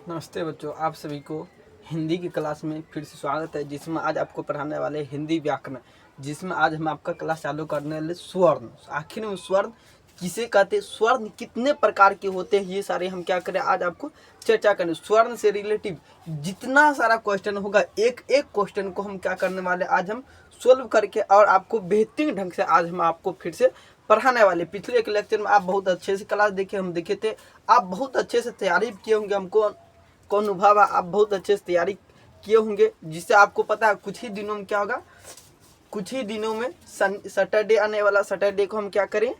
नमस्ते बच्चों, आप सभी को हिंदी की क्लास में फिर से स्वागत है, जिसमें आज आपको पढ़ाने वाले हिंदी व्याकरण, जिसमें आज हम आपका क्लास चालू करने वाले स्वर्ण। आखिर में स्वर्ण किसे कहते हैं, स्वर्ण कितने प्रकार के होते हैं, ये सारे हम क्या करें आज आपको चर्चा करें। स्वर्ण से रिलेटिव जितना सारा क्वेश्चन होगा, एक एक क्वेश्चन को हम क्या करने वाले आज हम सोल्व करके और आपको बेहतरीन ढंग से आज हम आपको फिर से पढ़ाने वाले। पिछले एक लेक्चर में आप बहुत अच्छे से क्लास देखे, हम देखे थे, आप बहुत अच्छे से तैयारी किए होंगे, हमको कौन अनुभव है, आप बहुत अच्छे से तैयारी किए होंगे, जिससे आपको पता है कुछ ही दिनों में क्या होगा। कुछ ही दिनों में सैटरडे आने वाला, सैटरडे को हम क्या करें,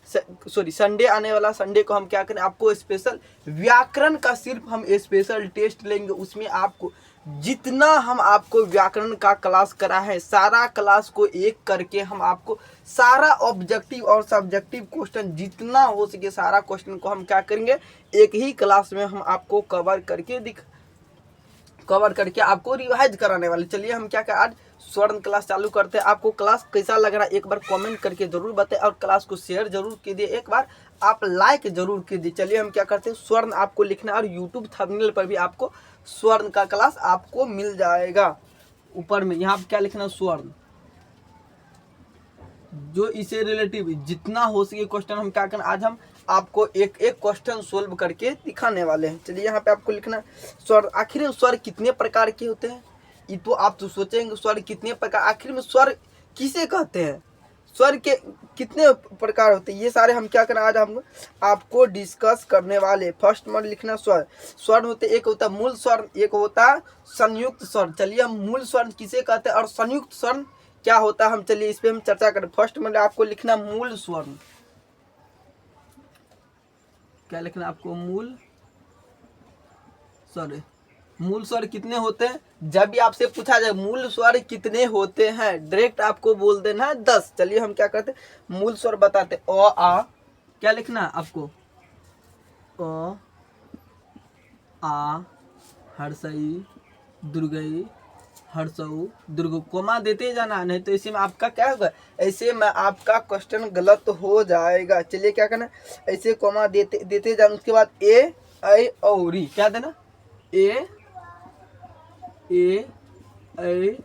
संडे आने वाला, संडे को हम क्या करें, आपको स्पेशल व्याकरण का सिर्फ हम स्पेशल टेस्ट लेंगे। उसमें आपको जितना हम आपको व्याकरण का क्लास करा है, सारा क्लास को एक करके हम आपको सारा ऑब्जेक्टिव और सब्जेक्टिव क्वेश्चन जितना हो सके सारा क्वेश्चन को हम क्या करेंगे, एक ही क्लास में हम आपको कवर करके आपको रिवाइज कराने वाले। चलिए हम क्या आज स्वर्ण क्लास चालू करते हैं। आपको क्लास कैसा लग रहा है एक बार कमेंट करके जरूर बताएं, और क्लास को शेयर जरूर कीजिए, एक बार आप लाइक जरूर कीजिए। चलिए हम क्या करते हैं, स्वर्ण आपको लिखना है और यूट्यूब थंबनेल पर भी आपको स्वर्ण का क्लास आपको मिल जाएगा। ऊपर में यहाँ क्या लिखना, स्वर्ण, जो इसे रिलेटिव जितना हो सके क्वेश्चन हम क्या करना, आज हम आपको एक एक क्वेश्चन सोल्व करके दिखाने वाले हैं। चलिए यहाँ पे आपको लिखना स्वर। आखिर में स्वर कितने प्रकार के होते हैं, ये तो आप तो सोचेंगे स्वर कितने प्रकार, आखिर में स्वर किसे कहते हैं, स्वर के कितने प्रकार होते हैं, ये सारे हम क्या करना आज हम आपको डिस्कस करने वाले। फर्स्ट में लिखना स्वर। स्वर होते, एक होता मूल स्वर, एक होता संयुक्त स्वर। चलिए हम मूल स्वर किसे कहते हैं और संयुक्त स्वर क्या होता है, हम चलिए इस पे हम चर्चा करें। फर्स्ट में आपको लिखना मूल स्वर्ण। क्या लिखना आपको, मूल स्वर। मूल स्वर कितने होते हैं, जब भी आपसे पूछा जाए मूल स्वर कितने होते हैं, डायरेक्ट आपको बोल देना है 10। चलिए हम क्या करते हैं, मूल स्वर बताते। अ आ, क्या लिखना है आपको, अ आ, हर्षई, दुर्गई, हर्षऊ, दुर्ग, कोमा देते जाना, नहीं तो इसी में आपका क्या होगा, ऐसे में आपका क्वेश्चन गलत हो जाएगा। चलिए क्या करना, ऐसे कोमा देते जाना, उसके बाद ए ऐ औ री, क्या देना, ए ऐ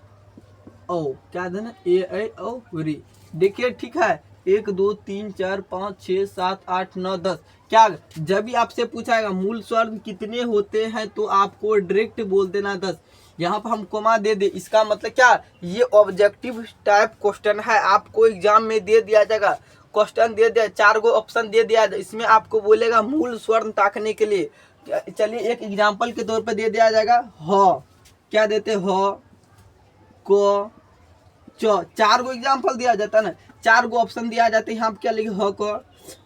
औ, क्या देना, ए ऐ औ री। देखिए ठीक है, 1 2 3 4 5 6 7 8 9 10। क्या जब भी आपसे पूछाएगा मूल स्वर कितने होते हैं, तो आपको डायरेक्ट बोल देना 10। यहाँ पर हम कोमा दे दे, इसका मतलब क्या, ये ऑब्जेक्टिव टाइप क्वेश्चन है, आपको एग्जाम में दे दिया जाएगा। क्वेश्चन दे दिया, 4 गो ऑप्शन दे दिया, इसमें आपको बोलेगा मूल स्वर्ण ताकने के लिए। चलिए एक एग्जाम्पल के तौर पर दे दिया जाएगा, ह, क्या देते, ह को चो, 4 गो एग्जाम्पल दिया जाता है ना, 4 गो ऑप्शन दिया जाते हैं। यहाँ पे क्या लिखे, ह को,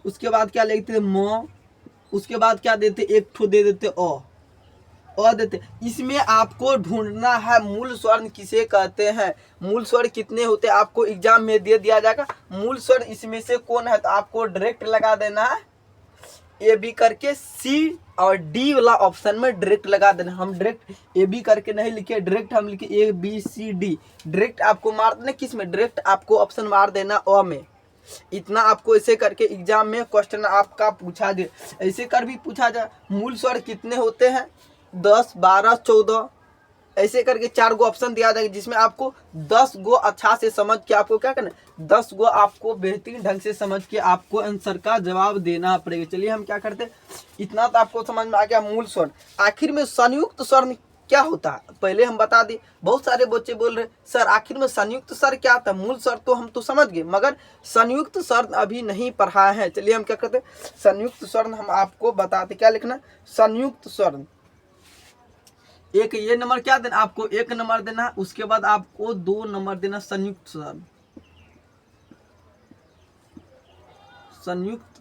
उसके बाद क्या लिखते हैं, म, उसके बाद क्या देते, एक ठो दे देते अ देते। इसमें आपको ढूंढना है मूल स्वर्ण किसे कहते हैं, मूल स्वर कितने होते हैं, आपको एग्जाम में दे दिया जाएगा। मूल स्वर इसमें से कौन है, तो आपको डायरेक्ट लगा देना है ए बी करके, सी और डी वाला ऑप्शन में डायरेक्ट लगा देना। हम डायरेक्ट ए बी करके नहीं लिखे, डायरेक्ट हम लिखे A B C D, direct आपको मार देना, किस में, डायरेक्ट आपको ऑप्शन मार देना अ में। इतना आपको ऐसे करके एग्जाम में क्वेश्चन आपका पूछा दे, ऐसे कर भी पूछा जाए। मूल स्वर कितने होते हैं, 10 12 14, ऐसे करके 4 गो ऑप्शन दिया जाएगा, जिसमें आपको 10 गो अच्छा से समझ के आपको क्या करना, 10 गो आपको बेहतरीन ढंग से समझ के आपको आंसर का जवाब देना पड़ेगा। चलिए हम क्या करते हैं, इतना तो आपको समझ में आ गया मूल स्वर। आखिर में संयुक्त स्वर क्या होता है, पहले हम बता दें। बहुत सारे बच्चे बोल रहे सर आखिर में संयुक्त स्वर क्या होता है, मूल स्वर तो हम तो समझ गए, मगर संयुक्त स्वर अभी नहीं पढ़ा है। चलिए हम क्या करते हैं, संयुक्त स्वर हम आपको बताते। क्या लिखना, संयुक्त स्वर, एक ये नंबर क्या देना, आपको 1 नंबर देना, उसके बाद आपको 2 नंबर देना संयुक्त स्वर। संयुक्त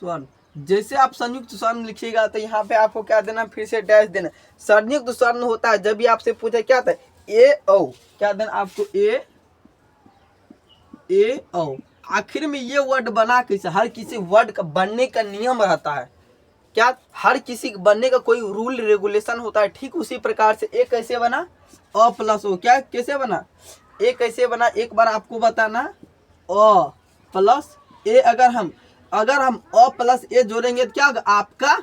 स्वर, जैसे आप संयुक्त स्वर्ण लिखिएगा तो यहाँ पे आपको क्या देना, फिर से डैश देना। संयुक्त स्वर्ण होता है जब भी आपसे पूछे क्या था, ए ओ, क्या देना आपको, ए ओ। आखिर में ये वर्ड बना कैसे, हर किसी वर्ड का बनने का नियम रहता है, क्या हर किसी बनने का कोई रूल रेगुलेशन होता है, ठीक उसी प्रकार से ए कैसे बना, अ प्लस ओ, क्या कैसे बना, ए कैसे बना, एक बार आपको बताना, अ प्लस ए। अगर हम अ प्लस ए जोड़ेंगे तो क्या होगा, आपका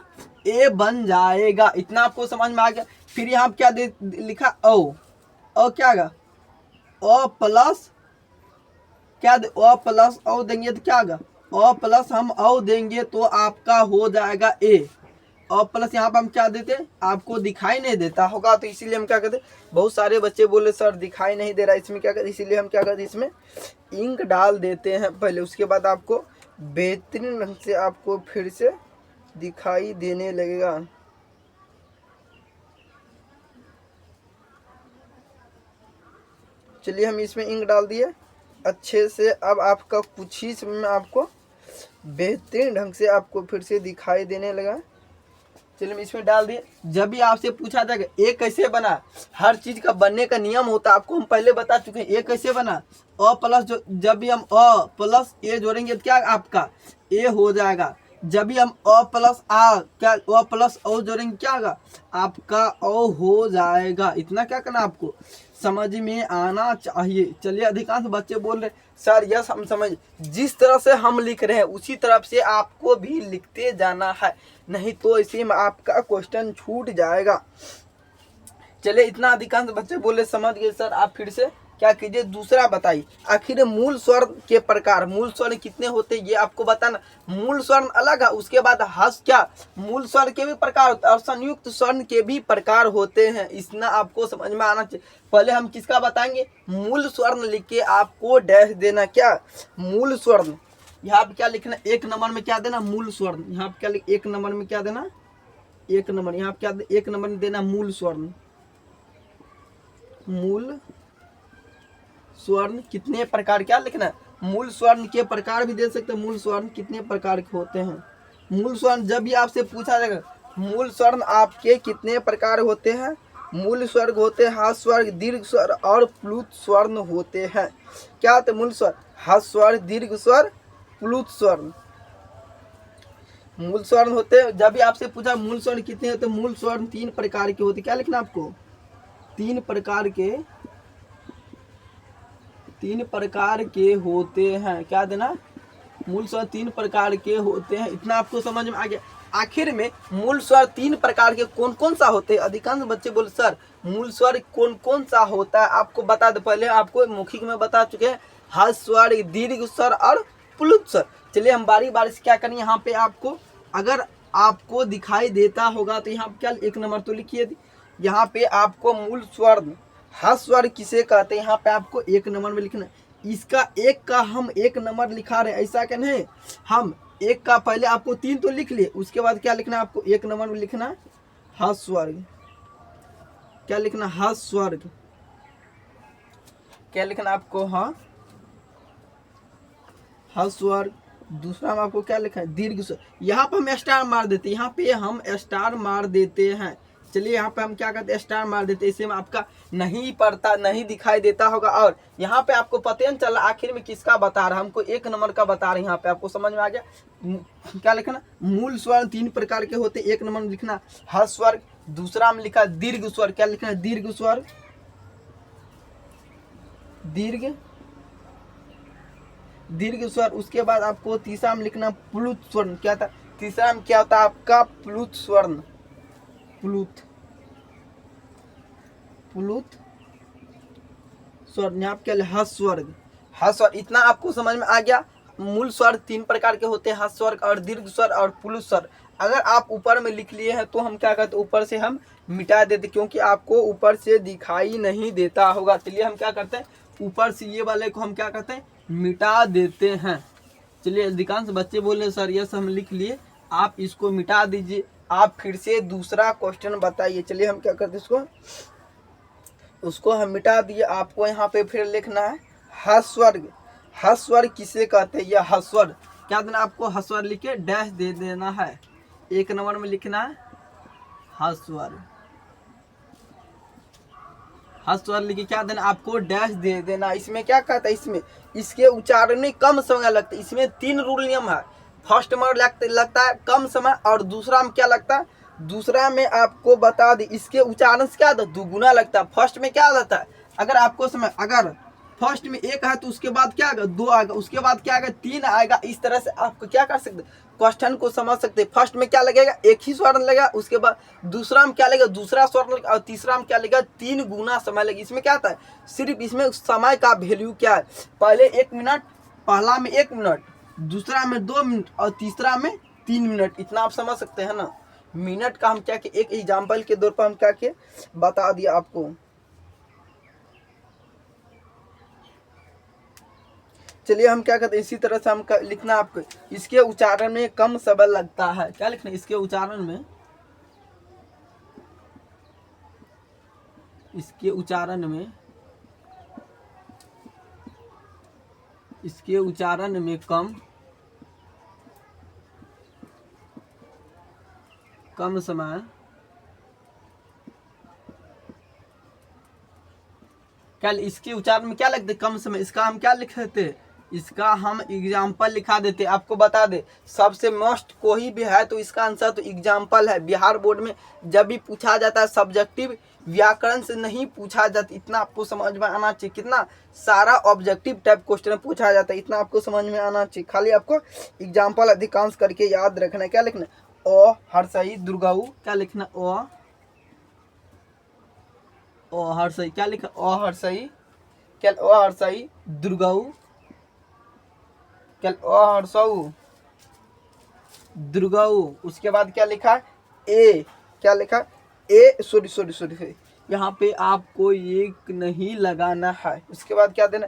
ए बन जाएगा। इतना आपको समझ में आ गया। फिर यहाँ क्या दे लिखा ओ क्या आगा ओ प्लस क्या ओ प्लस ओ देंगे तो क्या आगा ओ प्लस हम ओ देंगे तो आपका हो जाएगा ए। और प्लस यहाँ पर हम क्या देते आपको दिखाई नहीं देता होगा तो इसीलिए हम क्या करते बहुत सारे बच्चे बोले सर दिखाई नहीं दे रहा इसमें क्या करते इसीलिए हम क्या करते इसमें इंक डाल देते हैं पहले। उसके बाद आपको बेहतरीन ढंग से आपको फिर से दिखाई देने लगेगा। चलिए हम इसमें इंक डाल दिए अच्छे से। अब आपका कुछ ही समय में आपको बेहतरीन ढंग से आपको फिर से दिखाई देने लगा। चलिए हम इसमें डाल दिए। जब भी आपसे पूछा था कि ए कैसे बना, हर चीज का बनने का नियम होता है आपको हम पहले बता चुके हैं। ए कैसे बना अ प्लस जो जब भी हम अ प्लस ए जोड़ेंगे तो क्या आपका ए हो जाएगा। जब भी हम अ प्लस आ क्या अ प्लस ओ जोड़ेंगे क्या होगा आपका ओ हो जाएगा। इतना क्या करना आपको समझ में आना चाहिए। चलिए अधिकांश बच्चे बोल रहे सर यस हम समझ, जिस तरह से हम लिख रहे हैं उसी तरफ से आपको भी लिखते जाना है, नहीं तो इसी में आपका क्वेश्चन छूट जाएगा। चलिए इतना अधिकांश बच्चे बोले समझ गए सर। आप फिर से क्या कीजिए दूसरा बताइए। आखिर मूल स्वर्ण के प्रकार, मूल स्वर्ण कितने होते हैं ये आपको बताना। मूल स्वर्ण अलग है, उसके बाद हस क्या मूल स्वर्ण के भी प्रकार होते हैं और संयुक्त स्वर्ण के भी प्रकार होते हैं। इतना आपको समझ में आना चाहिए। पहले हम किसका बताएंगे मूल स्वर्ण लिख के आपको डैश देना क्या मूल स्वर्ण। यहाँ पे क्या लिखना एक नंबर में क्या देना मूल स्वर्ण। यहाँ पे क्या एक नंबर में क्या देना एक नंबर, यहाँ पे क्या एक नंबर में देना मूल स्वर्ण। मूल स्वर्ण कितने प्रकार क्या लिखना है मूल स्वर्ण के प्रकार भी दे सकते हैं। मूल स्वर्ण कितने प्रकार के होते हैं। मूल स्वर्ण जब भी आपसे पूछा जाएगा मूल स्वर्ण आपके कितने प्रकार होते हैं। मूल स्वर्ग होते हैं हास स्वर्ग दीर्घ स्वर और प्लुत स्वर्ण होते हैं। क्या होते मूल स्वर हास स्वर दीर्घ स्वर प्लुत स्वर्ण मूल स्वर्ण होते हैं। जब भी आपसे पूछा मूल स्वर्ण कितने होते मूल स्वर्ण 3 प्रकार के होते। क्या लिखना आपको 3 प्रकार के होते हैं। क्या देना मूल स्वर 3 प्रकार के होते हैं। इतना आपको समझ में आ गया। आखिर में मूल स्वर 3 प्रकार के कौन कौन सा होते हैं। अधिकांश बच्चे बोले सर मूल स्वर कौन कौन सा होता है आपको बता दो। पहले आपको मौखिक में बता चुके हैं हस स्वर दीर्घ स्वर और प्लुत स्वर। चलिए हम बारी बारी से क्या करें। यहाँ पे आपको अगर आपको दिखाई देता होगा तो यहाँ पे क्या एक नंबर तो लिखिए। यहाँ पे आपको मूल स्वर्ण हस स्वर किसे कहते हैं यहाँ पे आपको एक नंबर में लिखना। इसका एक का हम एक नंबर लिखा रहे ऐसा क्या नहीं हम एक का पहले आपको 3 तो लिख लिए उसके बाद क्या लिखना आपको एक नंबर में लिखना हस स्वर्ग। क्या लिखना हस स्वर्ग। क्या लिखना आपको हाँ हस स्वर्ग। दूसरा में आपको क्या लिखा है दीर्घ स्वर। यहाँ पे हम स्टार मार देते यहाँ पे हम स्टार मार देते हैं। चलिए यहाँ पे हम क्या करते हैं स्टार मार देते इससे में आपका नहीं पड़ता नहीं दिखाई देता होगा। और यहाँ पे आपको पता नहीं चला आखिर में किसका बता रहा हमको एक नंबर का बता रहे। यहाँ पे आपको समझ में आ गया। क्या लिखना मूल स्वर 3 प्रकार के होते एक नंबर में लिखना हस स्वर। दूसरा में लिखा दीर्घ स्वर। क्या लिखना दीर्घ स्वर दीर्घ स्वर। उसके बाद आपको तीसरा में लिखना प्लुत स्वर्ण। क्या था तीसरा में क्या होता है आपका प्लुत स्वर्ण प्लुत स्वर्ण। यहाँ क्या हस स्वर्ग हस स्वर्ग। इतना आपको समझ में आ गया। मूल स्वर 3 प्रकार के होते हैं हस स्वर्ग और दीर्घ स्वर और प्लुत स्वर। अगर आप ऊपर में लिख लिए हैं तो हम क्या करते ऊपर से हम मिटा देते क्योंकि आपको ऊपर से दिखाई नहीं देता होगा। चलिए हम क्या करते हैं ऊपर से ये वाले को हम क्या करते हैं मिटा देते हैं। चलिए अधिकांश बच्चे बोले सर यस हम लिख लिए आप इसको मिटा दीजिए। आप फिर से दूसरा क्वेश्चन बताइए। चलिए हम क्या करते उसको हम मिटा दिए। आपको यहाँ पे फिर लिखना है हस स्वर्ग। हस स्वर्ग किसे कहते हैं यह हस स्वर्ग। क्या देना आपको हस स्वर्ग लिख के डैश दे देना है। एक नंबर में लिखना है हस स्वर्ग। हस स्वर लिखे क्या देना आपको डैश दे देना। इसमें क्या कहता है इसमें इसके उच्चारण में कम समय लगता है। इसमें 3 रूल नियम है। फर्स्ट में लगता है कम समय और दूसरा में क्या लगता है दूसरा में आपको बता दी इसके उच्चारण से क्या दुगुना लगता है। फर्स्ट में क्या लगता है अगर आपको समय अगर फर्स्ट में एक है तो उसके बाद क्या आएगा, 2 आएगा, उसके बाद क्या आएगा, 3 आएगा। इस तरह से आप क्या कर सकते क्वेश्चन को समझ सकते। फर्स्ट में क्या लगेगा, एक ही स्वर्ण लगेगा, उसके बाद दूसरा में क्या लगेगा, दूसरा स्वर्ण लगेगा, और तीसरा में क्या लगेगा, 3 गुना समय लगेगा। इसमें क्या आता है, सिर्फ इसमें समय का वैल्यू क्या है, पहले 1 मिनट, पहला में 1 मिनट, दूसरा में 2 मिनट और तीसरा में 3 मिनट। इतना आप समझ सकते हैं ना। मिनट का हम क्या किए, एक एग्जाम्पल के तौर पर हम क्या किए बता दिया आपको। चलिए हम क्या करते हैं, इसी तरह से हम लिखना आपको, इसके उच्चारण में कम समय लगता है। क्या लिखना है, इसके उच्चारण में, इसके उच्चारण में, इसके उच्चारण में कम समय, क्या इसके उच्चारण में क्या लगते कम समय, इसका हम क्या लिख देते, इसका हम एग्जाम्पल लिखा देते। आपको बता दे सबसे मस्ट कोई भी है तो इसका आंसर तो एग्जाम्पल है। बिहार बोर्ड में जब भी पूछा जाता है सब्जेक्टिव, व्याकरण से नहीं पूछा जाता। इतना आपको समझ में आना चाहिए, कितना सारा ऑब्जेक्टिव टाइप क्वेश्चन पूछा जाता है, इतना आपको समझ में आना चाहिए। खाली आपको एग्जाम्पल अधिकांश करके याद रखना है। क्या लिखना, ओ हर्षई दुर्गाऊ, क्या लिखना, ओ हर्षई, क्या लिखा, ओ हर्षई, क्या ओ हर्षई दुर्गाऊ, क्या ओ हर्षऊ दुर्गाऊ। उसके बाद क्या लिखा, ए, क्या लिखा, ए सॉरी यहाँ पे आपको एक नहीं लगाना है। उसके बाद क्या देना,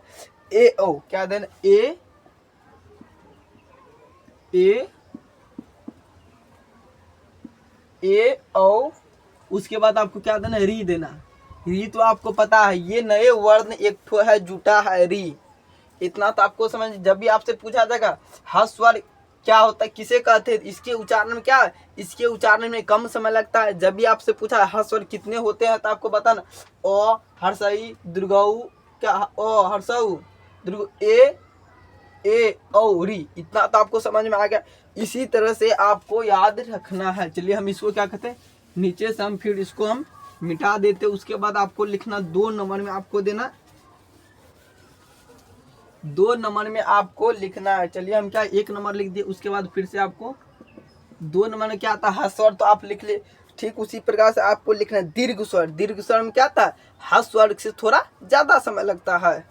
ए ओ, क्या देना, ए ओ। उसके बाद आपको क्या देना, री देना। री तो आपको पता है, ये नए वर्ण एक ठो है, जुटा है, री। इतना तो आपको समझ। जब भी आपसे पूछा जाएगा ह्रस्व स्वर क्या होता है, किसे कहते हैं, इसके उच्चारण में क्या है, इसके उच्चारण में कम समय लगता है। जब भी आपसे पूछा ह्रस्व स्वर कितने होते हैं तो आपको बताना, ओ हर्षई दुर्गाऊ, क्या ओ हर्षऊ दुर्ग, ए ओ री। इतना तो आपको समझ में आ गया। इसी तरह से आपको याद रखना है। चलिए हम इसको क्या कहते हैं, नीचे से हम फिर इसको हम मिटा देते। उसके बाद आपको लिखना 2 नंबर में आपको देना, 2 नंबर में आपको लिखना है। चलिए हम क्या 1 नंबर लिख दिए। उसके बाद फिर से आपको 2 नंबर में क्या आता है, ह्रस्व स्वर, तो आप लिख ले। ठीक उसी प्रकार से आपको लिखना है दीर्घ स्वर। दीर्घ स्वर में क्या आता है, ह्रस्व स्वर से थोड़ा ज्यादा समय लगता है।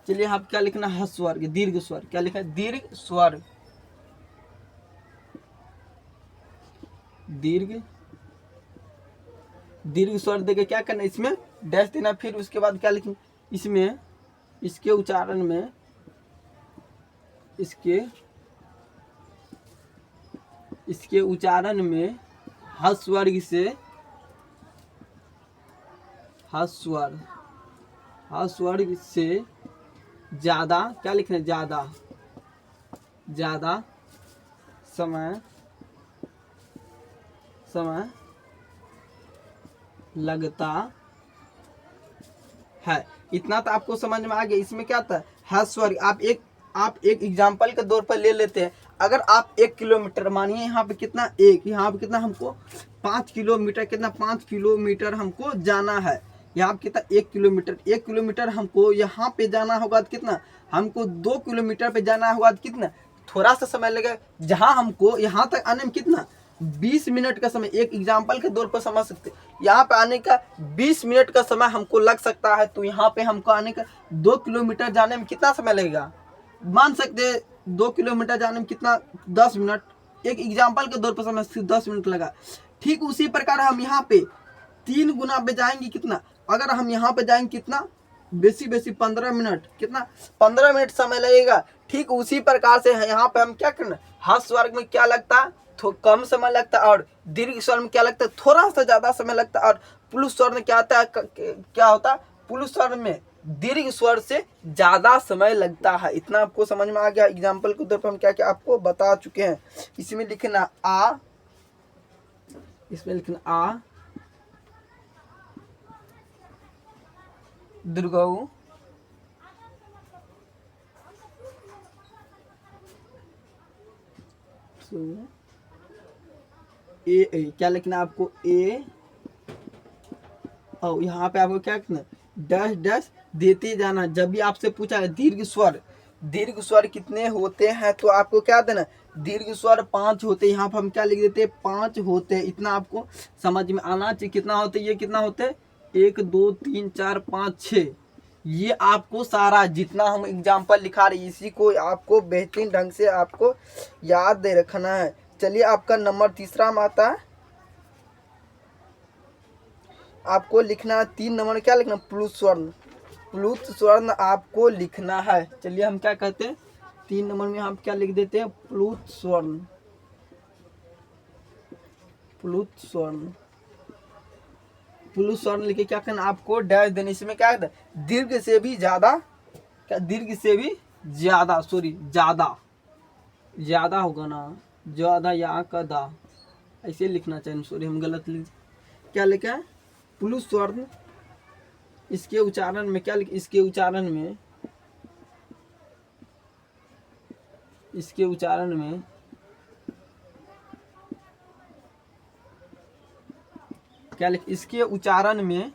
चलिए आप क्या लिखना, ह्रस्व स्वर, दीर्घ स्वर, क्या लिखा है, दीर्घ स्वर, दीर्घ स्वर देके क्या करना, इसमें डैश देना। फिर उसके बाद क्या लिखेंगे, इसमें, इसके उच्चारण में, इसके उच्चारण में ह्रस्व वर्ग से, ह्रस्व वर्ग से ज्यादा, क्या लिखना है, ज्यादा समय लगता है। इतना तो आपको समझ में आ गया। इसमें क्या था, ह्रस्व वर्ग। आप एक एग्जाम्पल के तौर पर ले लेते हैं। अगर आप 1 किलोमीटर, मानिए यहाँ पे कितना, एक, यहाँ पे कितना, हमको 5 किलोमीटर, कितना 5 किलोमीटर हमको जाना है। यहाँ पे कितना, 1 किलोमीटर, 1 किलोमीटर हमको यहाँ पे जाना होगा तो कितना, हमको 2 किलोमीटर पे जाना होगा तो कितना, थोड़ा सा समय लगेगा। जहाँ हमको यहाँ तक आने में कितना, 20 मिनट का समय, एक एग्जाम्पल के तौर पर समझ सकते। यहाँ पे आने का 20 मिनट का समय हमको लग सकता है, तो यहाँ पे हमको आने का 2 किलोमीटर जाने में कितना समय लगेगा, मान सकते हैं 2 किलोमीटर जाने में कितना, 10 मिनट। एक एग्जाम्पल के तौर पर समझ 10 मिनट लगा। ठीक उसी प्रकार हम यहाँ पे 3 गुना पे जाएंगे कितना, अगर हम यहाँ पे जाएंगे कितना, बेसी 15 मिनट, कितना 15 मिनट समय लगेगा। ठीक उसी प्रकार से यहाँ पे हम क्या करना, ह्रस्व वर्ग में क्या लगता है, कम समय लगता है, और दीर्घ स्वर में क्या लगता है, थोड़ा सा ज्यादा समय लगता है। और पुरुष स्वर में क्या आता है, क्या होता है, पुरुष स्वर में दीर्घ स्वर से ज्यादा समय लगता है। इतना आपको समझ में आ गया। एग्जाम्पल के तौर पर हम क्या क्या आपको बता चुके हैं। इसमें लिखना आ, इसमें लिखना आ दुर्गाऊ, ए क्या लिखना आपको, ए, और यहाँ पे आपको क्या लिखना, डैश डैश देते जाना। जब भी आपसे पूछा है दीर्घ स्वर कितने होते हैं तो आपको क्या देना, दीर्घ स्वर 5 होते हैं। यहाँ पर हम क्या लिख देते हैं, 5 होते हैं। इतना आपको समझ में आना चाहिए। कितना होते हैं, ये कितना होते हैं, 1 2 3 4 5 6। ये आपको सारा जितना हम एग्जाम्पल लिखा रहे हैं इसी को आपको बेहतरीन ढंग से आपको याद दे रखना है। चलिए आपका नंबर तीसरा में आता है, आपको लिखना है 3 नंबर में क्या लिखना, प्लुत स्वर्ण। प्लुत स्वर्ण आपको लिखना है। चलिए हम क्या कहते हैं, 3 नंबर में हम क्या लिख देते हैं, प्लुत स्वर्ण। प्लुत स्वर्ण, प्लुत स्वर्ण लिखे क्या करना, आपको डैश देने। इसमें क्या कहते हैं, दीर्घ से भी ज्यादा, क्या दीर्घ से भी ज्यादा, सॉरी ज्यादा, ज्यादा होगा ना, ज्यादा या का दा ऐसे लिखना चाहिए। सॉरी हम गलत लिख, क्या लिखा है, प्लुत स्वर्ण। इसके उच्चारण में क्या लिख, इसके उच्चारण में, इसके उच्चारण में क्या लिख, इसके उच्चारण में,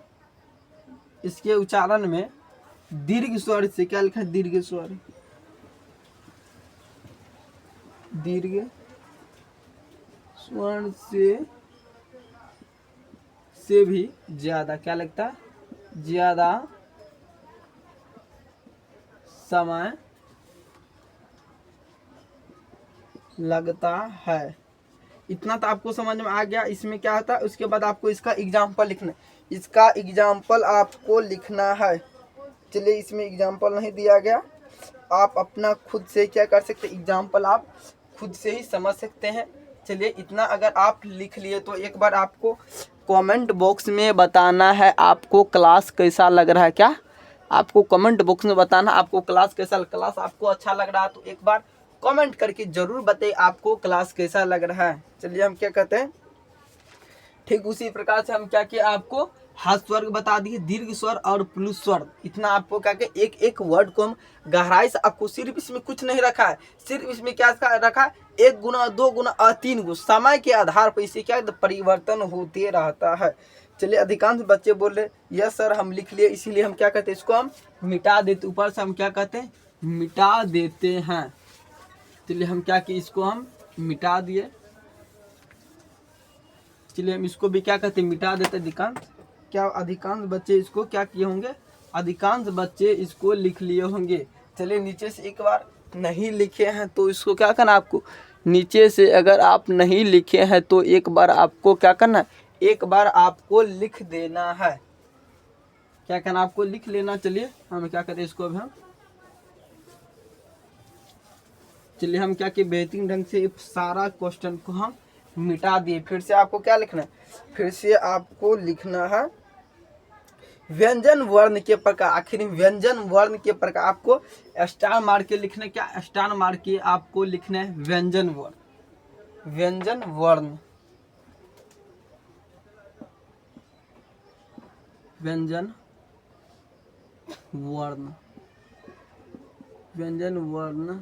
इसके उच्चारण में दीर्घ स्वर से क्या लिखा है, दीर्घ स्वर, दीर्घ स्वर से भी ज्यादा क्या लगता है, ज्यादा समय लगता है। इतना तो आपको समझ में आ गया। इसमें क्या होता है, उसके बाद आपको इसका एग्जाम्पल लिखना है। इसका एग्जाम्पल आपको लिखना है। चलिए इसमें एग्जाम्पल नहीं दिया गया, आप अपना खुद से क्या कर सकते, एग्जाम्पल आप खुद से ही समझ सकते हैं। चलिए इतना अगर आप लिख लिए तो एक बार आपको कमेंट बॉक्स में बताना है आपको क्लास कैसा लग रहा है। क्या आपको कमेंट बॉक्स में बताना आपको क्लास कैसा, क्लास आपको अच्छा लग रहा है तो एक बार कमेंट करके जरूर बताइए आपको क्लास कैसा लग रहा है। चलिए हम क्या कहते हैं, ठीक उसी प्रकार से हम क्या किए, आपको हास्य वर्ग बता दिए, दीर्घ स्वर और प्लुत स्वर। इतना आपको क्या कि एक एक वर्ड को हम गहराई से, आपको सिर्फ इसमें कुछ नहीं रखा है, सिर्फ इसमें क्या रखा है, 1 गुना 2 गुना और 3 गुना समय के आधार पर इसे क्या परिवर्तन होते रहता है। चलिए अधिकांश बच्चे बोल रहे यस सर हम लिख लिए, इसीलिए हम क्या कहते हैं, इसको हम मिटा देते, ऊपर से हम क्या कहते हैं, मिटा देते हैं। चलिए हम क्या किए, इसको हम मिटा दिए। चलिए हम इसको भी क्या कहते हैं, मिटा देते। अधिकांश क्या, अधिकांश बच्चे इसको क्या किए होंगे, अधिकांश बच्चे इसको लिख लिए होंगे। चलिए नीचे से एक बार नहीं लिखे हैं तो इसको क्या करना, आपको नीचे से अगर आप नहीं लिखे हैं तो एक बार आपको क्या करना है, एक बार आपको लिख देना है। क्या करना, आपको लिख लेना। चलिए हम क्या कहते हैं, इसको अभी हम, चलिए हम क्या किए, बेहतरीन ढंग से सारा क्वेश्चन को हम मिटा दिए। फिर से आपको क्या लिखना है, फिर से आपको लिखना है व्यंजन वर्ण के प्रकार। आखिर व्यंजन वर्ण के प्रकार आपको स्टार मार के लिखना, क्या स्टार मार के आपको लिखना है व्यंजन वर्ण, व्यंजन वर्ण, व्यंजन वर्ण, व्यंजन वर्ण,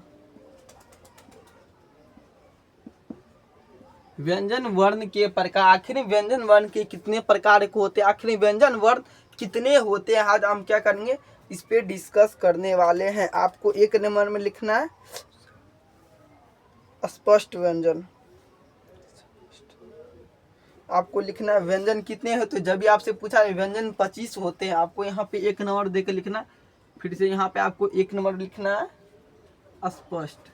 व्यंजन वर्ण के प्रकार। आखिर व्यंजन वर्ण के कितने प्रकार के होते हैं, आखिर व्यंजन वर्ण कितने होते हैं, आज हम क्या करेंगे, इस पे डिस्कस करने वाले हैं। आपको 1 नंबर में लिखना है स्पष्ट व्यंजन, आपको लिखना है व्यंजन कितने होते हैं। जब भी आपसे पूछा है व्यंजन 25 होते हैं, आपको यहाँ पे 1 नंबर देकर लिखना। फिर से यहाँ पे आपको 1 नंबर लिखना है स्पष्ट,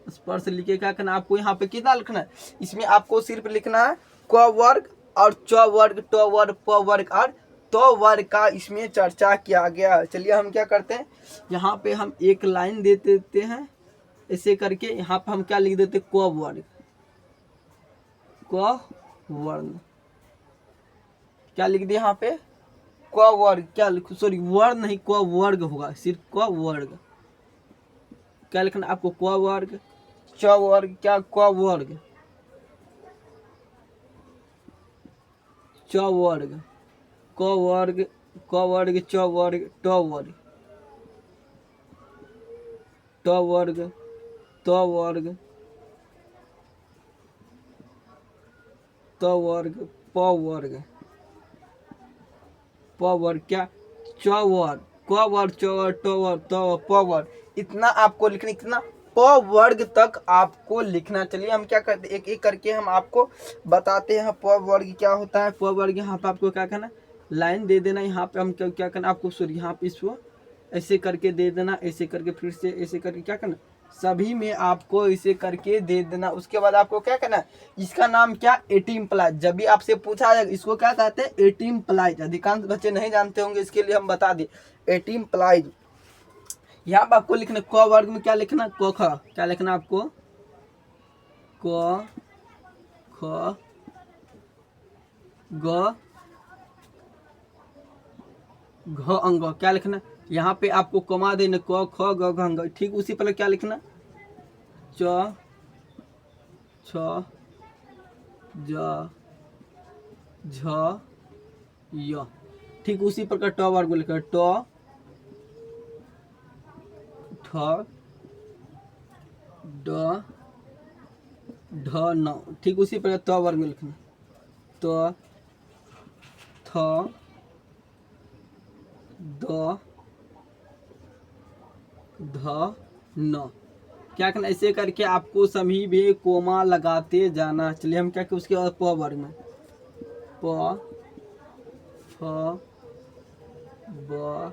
स्पर्श लिखे क्या करना, आपको यहाँ पे कितना लिखना है, इसमें आपको सिर्फ लिखना है क वर्ग और च वर्ग, ट वर्ग, प वर्ग और त वर्ग का इसमें चर्चा किया गया। चलिए हम क्या करते हैं, यहाँ पे हम एक लाइन दे देते हैं ऐसे करके। यहाँ पे हम क्या लिख देते, क वर्ग, क वर्ण, क्या लिख दिया यहाँ पे, क वर्ग, क्या लिखो, सॉरी वर्ण नहीं, क वर्ग होगा, सिर्फ क वर्ग। क्या लिखना आपको, क वर्ग, च वर्ग, क्या क वर्ग, च वर्ग, क वर्ग, क वर्ग, च वर्ग, ट वर्ग, ट वर्ग, त वर्ग, त वर्ग, प वर्ग, प वर्ग क्या, च वर्ग, क वर्ग, च वर्ग, ट वर्ग, त वर्ग, प वर्ग, इतना आपको लिखना, कितना, प वर्ग तक आपको लिखना। चलिए हम क्या करते हैं, एक एक करके हम आपको बताते हैं प वर्ग क्या होता है। प वर्ग यहाँ पे आपको क्या करना, लाइन दे देना, यहाँ पे हम क्या करना आपको, सॉरी यहाँ पे इसको ऐसे करके दे देना, ऐसे करके फिर से ऐसे करके क्या करना, सभी में आपको इसे करके दे देना। उसके बाद आपको क्या करना है, इसका नाम क्या, एटीम्प्लाइज। जब भी आपसे पूछा जाएगा इसको क्या कहते हैं, एटीम्प्लाइज। अधिकांश बच्चे नहीं जानते होंगे, इसके लिए हम बता दें, एटीम्प्लाइज। यहाँ पर आपको लिखना क वर्ग में क्या लिखना, क ख, क्या लिखना आपको, क ख ग घ अंग, क्या लिखना, यहाँ पे आपको कमा देना, क ख ग घ अंग। ठीक उसी पर क्या लिखना, च छ ज झ य। ठीक उसी प्रकार ट वर्ग लिखा, ट ठ ड ढ न। ठीक उसी प्रकार त वर्ग में लिखना, त थ द ध न। क्या करना, ऐसे करके आपको सभी में कोमा लगाते जाना। चलिए हम क्या, उसके बाद प वर्ग में, प फ ब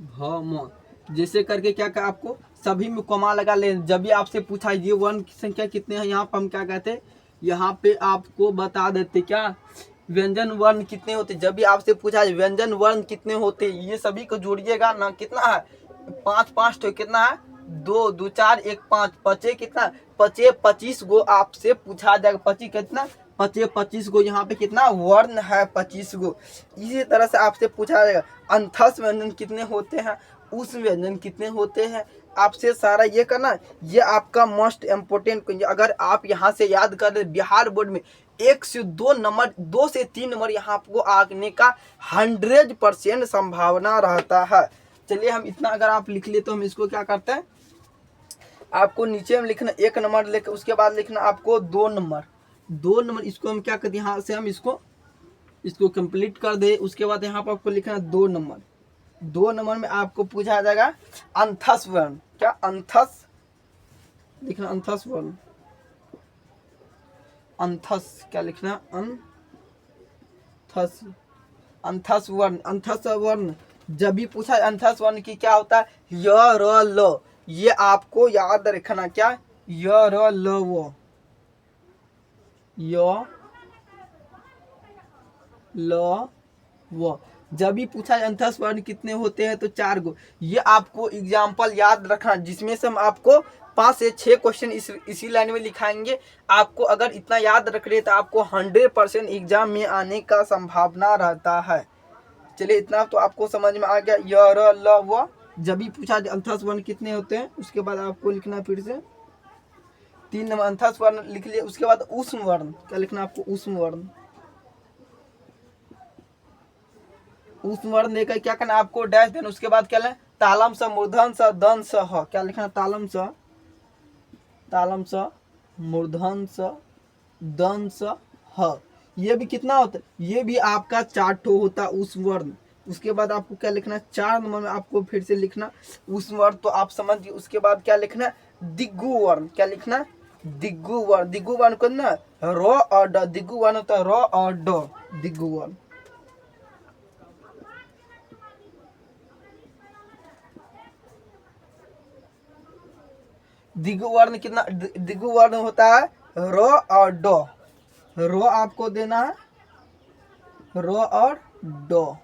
भ म, जैसे करके क्या कर आपको सभी में कोमा लगा ले। जब भी आपसे पूछा ये वर्ण की संख्या कितने हैं, यहाँ पर हम क्या कहते हैं, यहाँ पे आपको बता देते क्या, व्यंजन वर्ण कितने होते। जब भी आपसे पूछा व्यंजन वर्ण कितने होते, ये सभी को जोड़िएगा ना, कितना है, 5 5 तो कितना है, 2 2 4 1 5, पचे कितना, पचे 25 गो आपसे पूछा जाएगा। 25 कितना, पचे 25 गो, यहाँ पे कितना वर्ण है, 25 गो। इसी तरह से आपसे पूछा जाएगा अंथस व्यंजन कितने होते हैं, उस व्यंजन कितने होते हैं, आपसे सारा ये करना। ये आपका मोस्ट इम्पोर्टेंट, अगर आप यहाँ से याद कर ले, बिहार बोर्ड में 1 से 2 नंबर, 2 से 3 नंबर यहाँ आपको आने का 100% संभावना रहता है। चलिए हम इतना अगर आप लिख ले तो हम इसको क्या करते हैं, आपको नीचे में लिखना 1 नंबर लेकर, उसके बाद लिखना आपको 2 नंबर, 2 नंबर। इसको हम क्या करते हैं, यहाँ से हम इसको कंप्लीट कर दे। उसके बाद यहाँ पर आपको लिखना 2 नंबर, 2 नंबर में आपको पूछा जाएगा अंथस वर्ण, क्या अंथस लिखना, अंथस वर्ण, अंथस क्या लिखना, अंथस, अंथस वर्ण, अंथस वर्ण। जब भी पूछा अंथस वर्ण की क्या होता है, य र ल, ये आपको याद रखना, क्या, य र ल वो, य ल वो। जब भी पूछा अंथस वर्ण कितने होते हैं तो 4 गो। ये आपको एग्जाम्पल याद रखना, जिसमें से हम आपको 5 से 6 क्वेश्चन इसी लाइन में लिखाएंगे। आपको अगर इतना याद रख ले तो आपको 100% एग्जाम में आने का संभावना रहता है। चलिए इतना तो आपको समझ में आ गया, य र ल व। जब भी पूछा अंथस वर्ण कितने होते हैं, उसके बाद आपको लिखना फिर से 3 नंबर अंथस वर्ण लिख लिए। उसके बाद ऊष्म वर्ण, क्या लिखना आपको, ऊष्म वर्ण, ऊष्म वर्ण लेकर क्या करना आपको डैश देना। उसके बाद क्या लेना, तालम स मूर्धन स दन स ह, क्या लिखना, तालम स मूर्धन स दन स ह। ये भी कितना होता है, ये भी आपका 4 ठो होता है ऊष्म वर्ण। उसके बाद आपको क्या लिखना, 4 नंबर में आपको फिर से लिखना ऊष्म वर्ण, तो आप समझ गए। उसके बाद क्या लिखना, दिग्गु वर्ण, क्या लिखना, दिग्गु वर्ण। दिग्गु वर्ण को ना र और ड, दिग्गु वर्ण होता है र और ड, दिग्गु वर्ण। दिगु वर्ण कितना, दिगु वर्ण होता है र और ड, रो आपको देना है, रो और ड।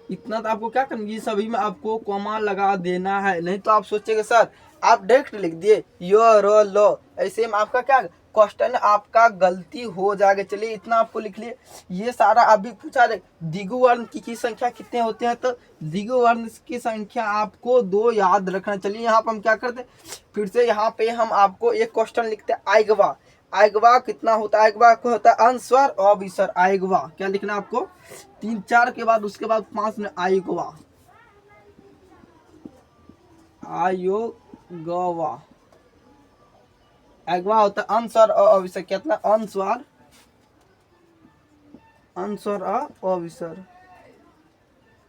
इतना तो आपको क्या करना, ये सभी में आपको कॉमा लगा देना है। नहीं तो आप सोचेंगे सर आप डायरेक्ट लिख दिए यो रो लो, ऐसे में आपका क्या क्वेश्चन आपका गलती हो जाएगा। चलिए इतना आपको लिख लिए। ये सारा अभी पूछा जाए दिगु वर्ण की संख्या कितने होते हैं, तो दिगु वर्ण की संख्या आपको 2 याद रखना। चलिए यहाँ पर हम क्या करते, फिर से यहाँ पे हम आपको एक क्वेश्चन लिखते हैं, आयगवा। आयगवा कितना होता है, आयगवा को होता है अनस्वर और विसर। आयगवा क्या लिखना आपको, 3 4 के बाद उसके बाद 5 में आयगवा, आयोगवा। आयगवा होता है अनस्वर और अविसर, कितना, अनस्वर आंसर अविसर्ग,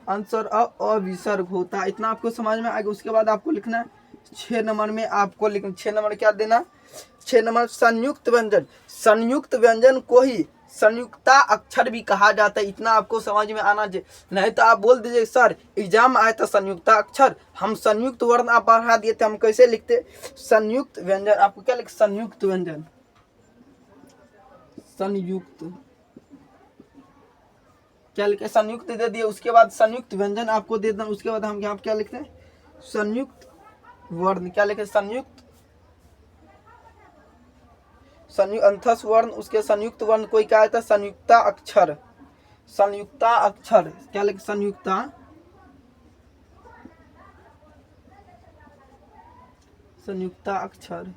आंसर अविसर्ग होता है। इतना आपको समझ में आएगा। उसके बाद आपको लिखना है 6 नंबर में, आपको लिखना 6 नंबर क्या देना, 6 नंबर संयुक्त व्यंजन। संयुक्त व्यंजन को ही संयुक्ता अक्षर भी कहा जाता है। इतना आपको समझ में आना चाहिए, नहीं तो आप बोल दीजिए सर एग्जाम आया था संयुक्ता अक्षर, हम संयुक्त वर्ण आप बढ़ा दिए थे, हम कैसे लिखते संयुक्त व्यंजन। आपको क्या लिख संयुक्त व्यंजन, संयुक्त क्या लिखे संयुक्त दे दिए। उसके बाद संयुक्त व्यंजन आपको दे देना। उसके बाद हम यहाँ क्या लिखते हैं संयुक्त वर्ण, क्या लिखे संयुक्त अंथस वर्ण। उसके संयुक्त वर्ण कोई क्या आता है संयुक्ता अक्षर, संयुक्ता अक्षर क्या लिखे संयुक्ता, संयुक्ता अक्षर।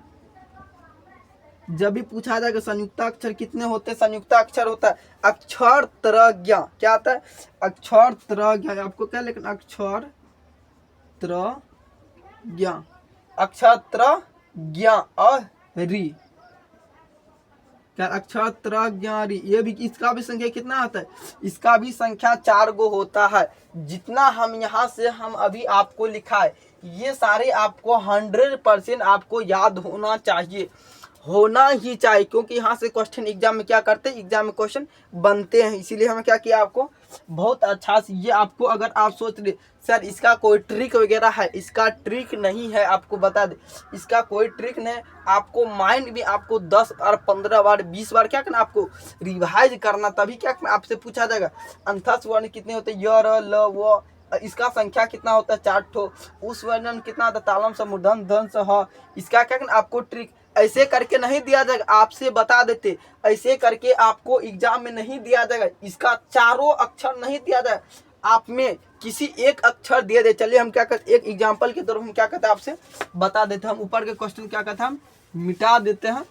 जब भी पूछा जाएगा संयुक्ता अक्षर कितने होते हैं, संयुक्ता अक्षर होता है अक्षर त्रज्ञ, क्या आता है अक्षर त्रज्ञ। आपको क्या लिखना अक्षर त्रज्ञ, अक्षर त्रज्ञ री, क्या अक्षर त्रज्ञ री। ये भी इसका भी संख्या कितना आता है, इसका भी संख्या 4 गो होता है। जितना हम यहाँ से हम अभी आपको लिखा है ये सारे आपको 100% आपको याद होना चाहिए, होना ही चाहिए, क्योंकि यहाँ से क्वेश्चन एग्जाम में क्या करते हैं, एग्जाम में क्वेश्चन बनते हैं। इसीलिए हमें क्या किया आपको बहुत अच्छा से ये आपको, अगर आप सोच रहे सर इसका कोई ट्रिक वगैरह है, इसका ट्रिक नहीं है, आपको बता दे इसका कोई ट्रिक नहीं। आपको माइंड में आपको 10 बार 15 बार 20 बार क्या करना, आपको रिवाइज करना, तभी क्या करना आपसे पूछा जाएगा अंथस वर्ण कितने होते हैं य र ल व, इसका संख्या कितना होता है 4 ठो, उस वर्ण कितना होता है तालम से मूर्धन धन से ह, इसका क्या करना आपको ट्रिक ऐसे करके नहीं दिया जाएगा, आपसे बता देते ऐसे करके आपको एग्जाम में नहीं दिया जाएगा। इसका चारों अक्षर नहीं दिया जाएगा, आप में किसी एक अक्षर दिए दे। चलिए हम क्या करते एक एग्जाम्पल के तौर पर हम क्या करते हैं आपसे बता देते हैं, हम ऊपर के क्वेश्चन क्या करते हैं हम मिटा देते हैं।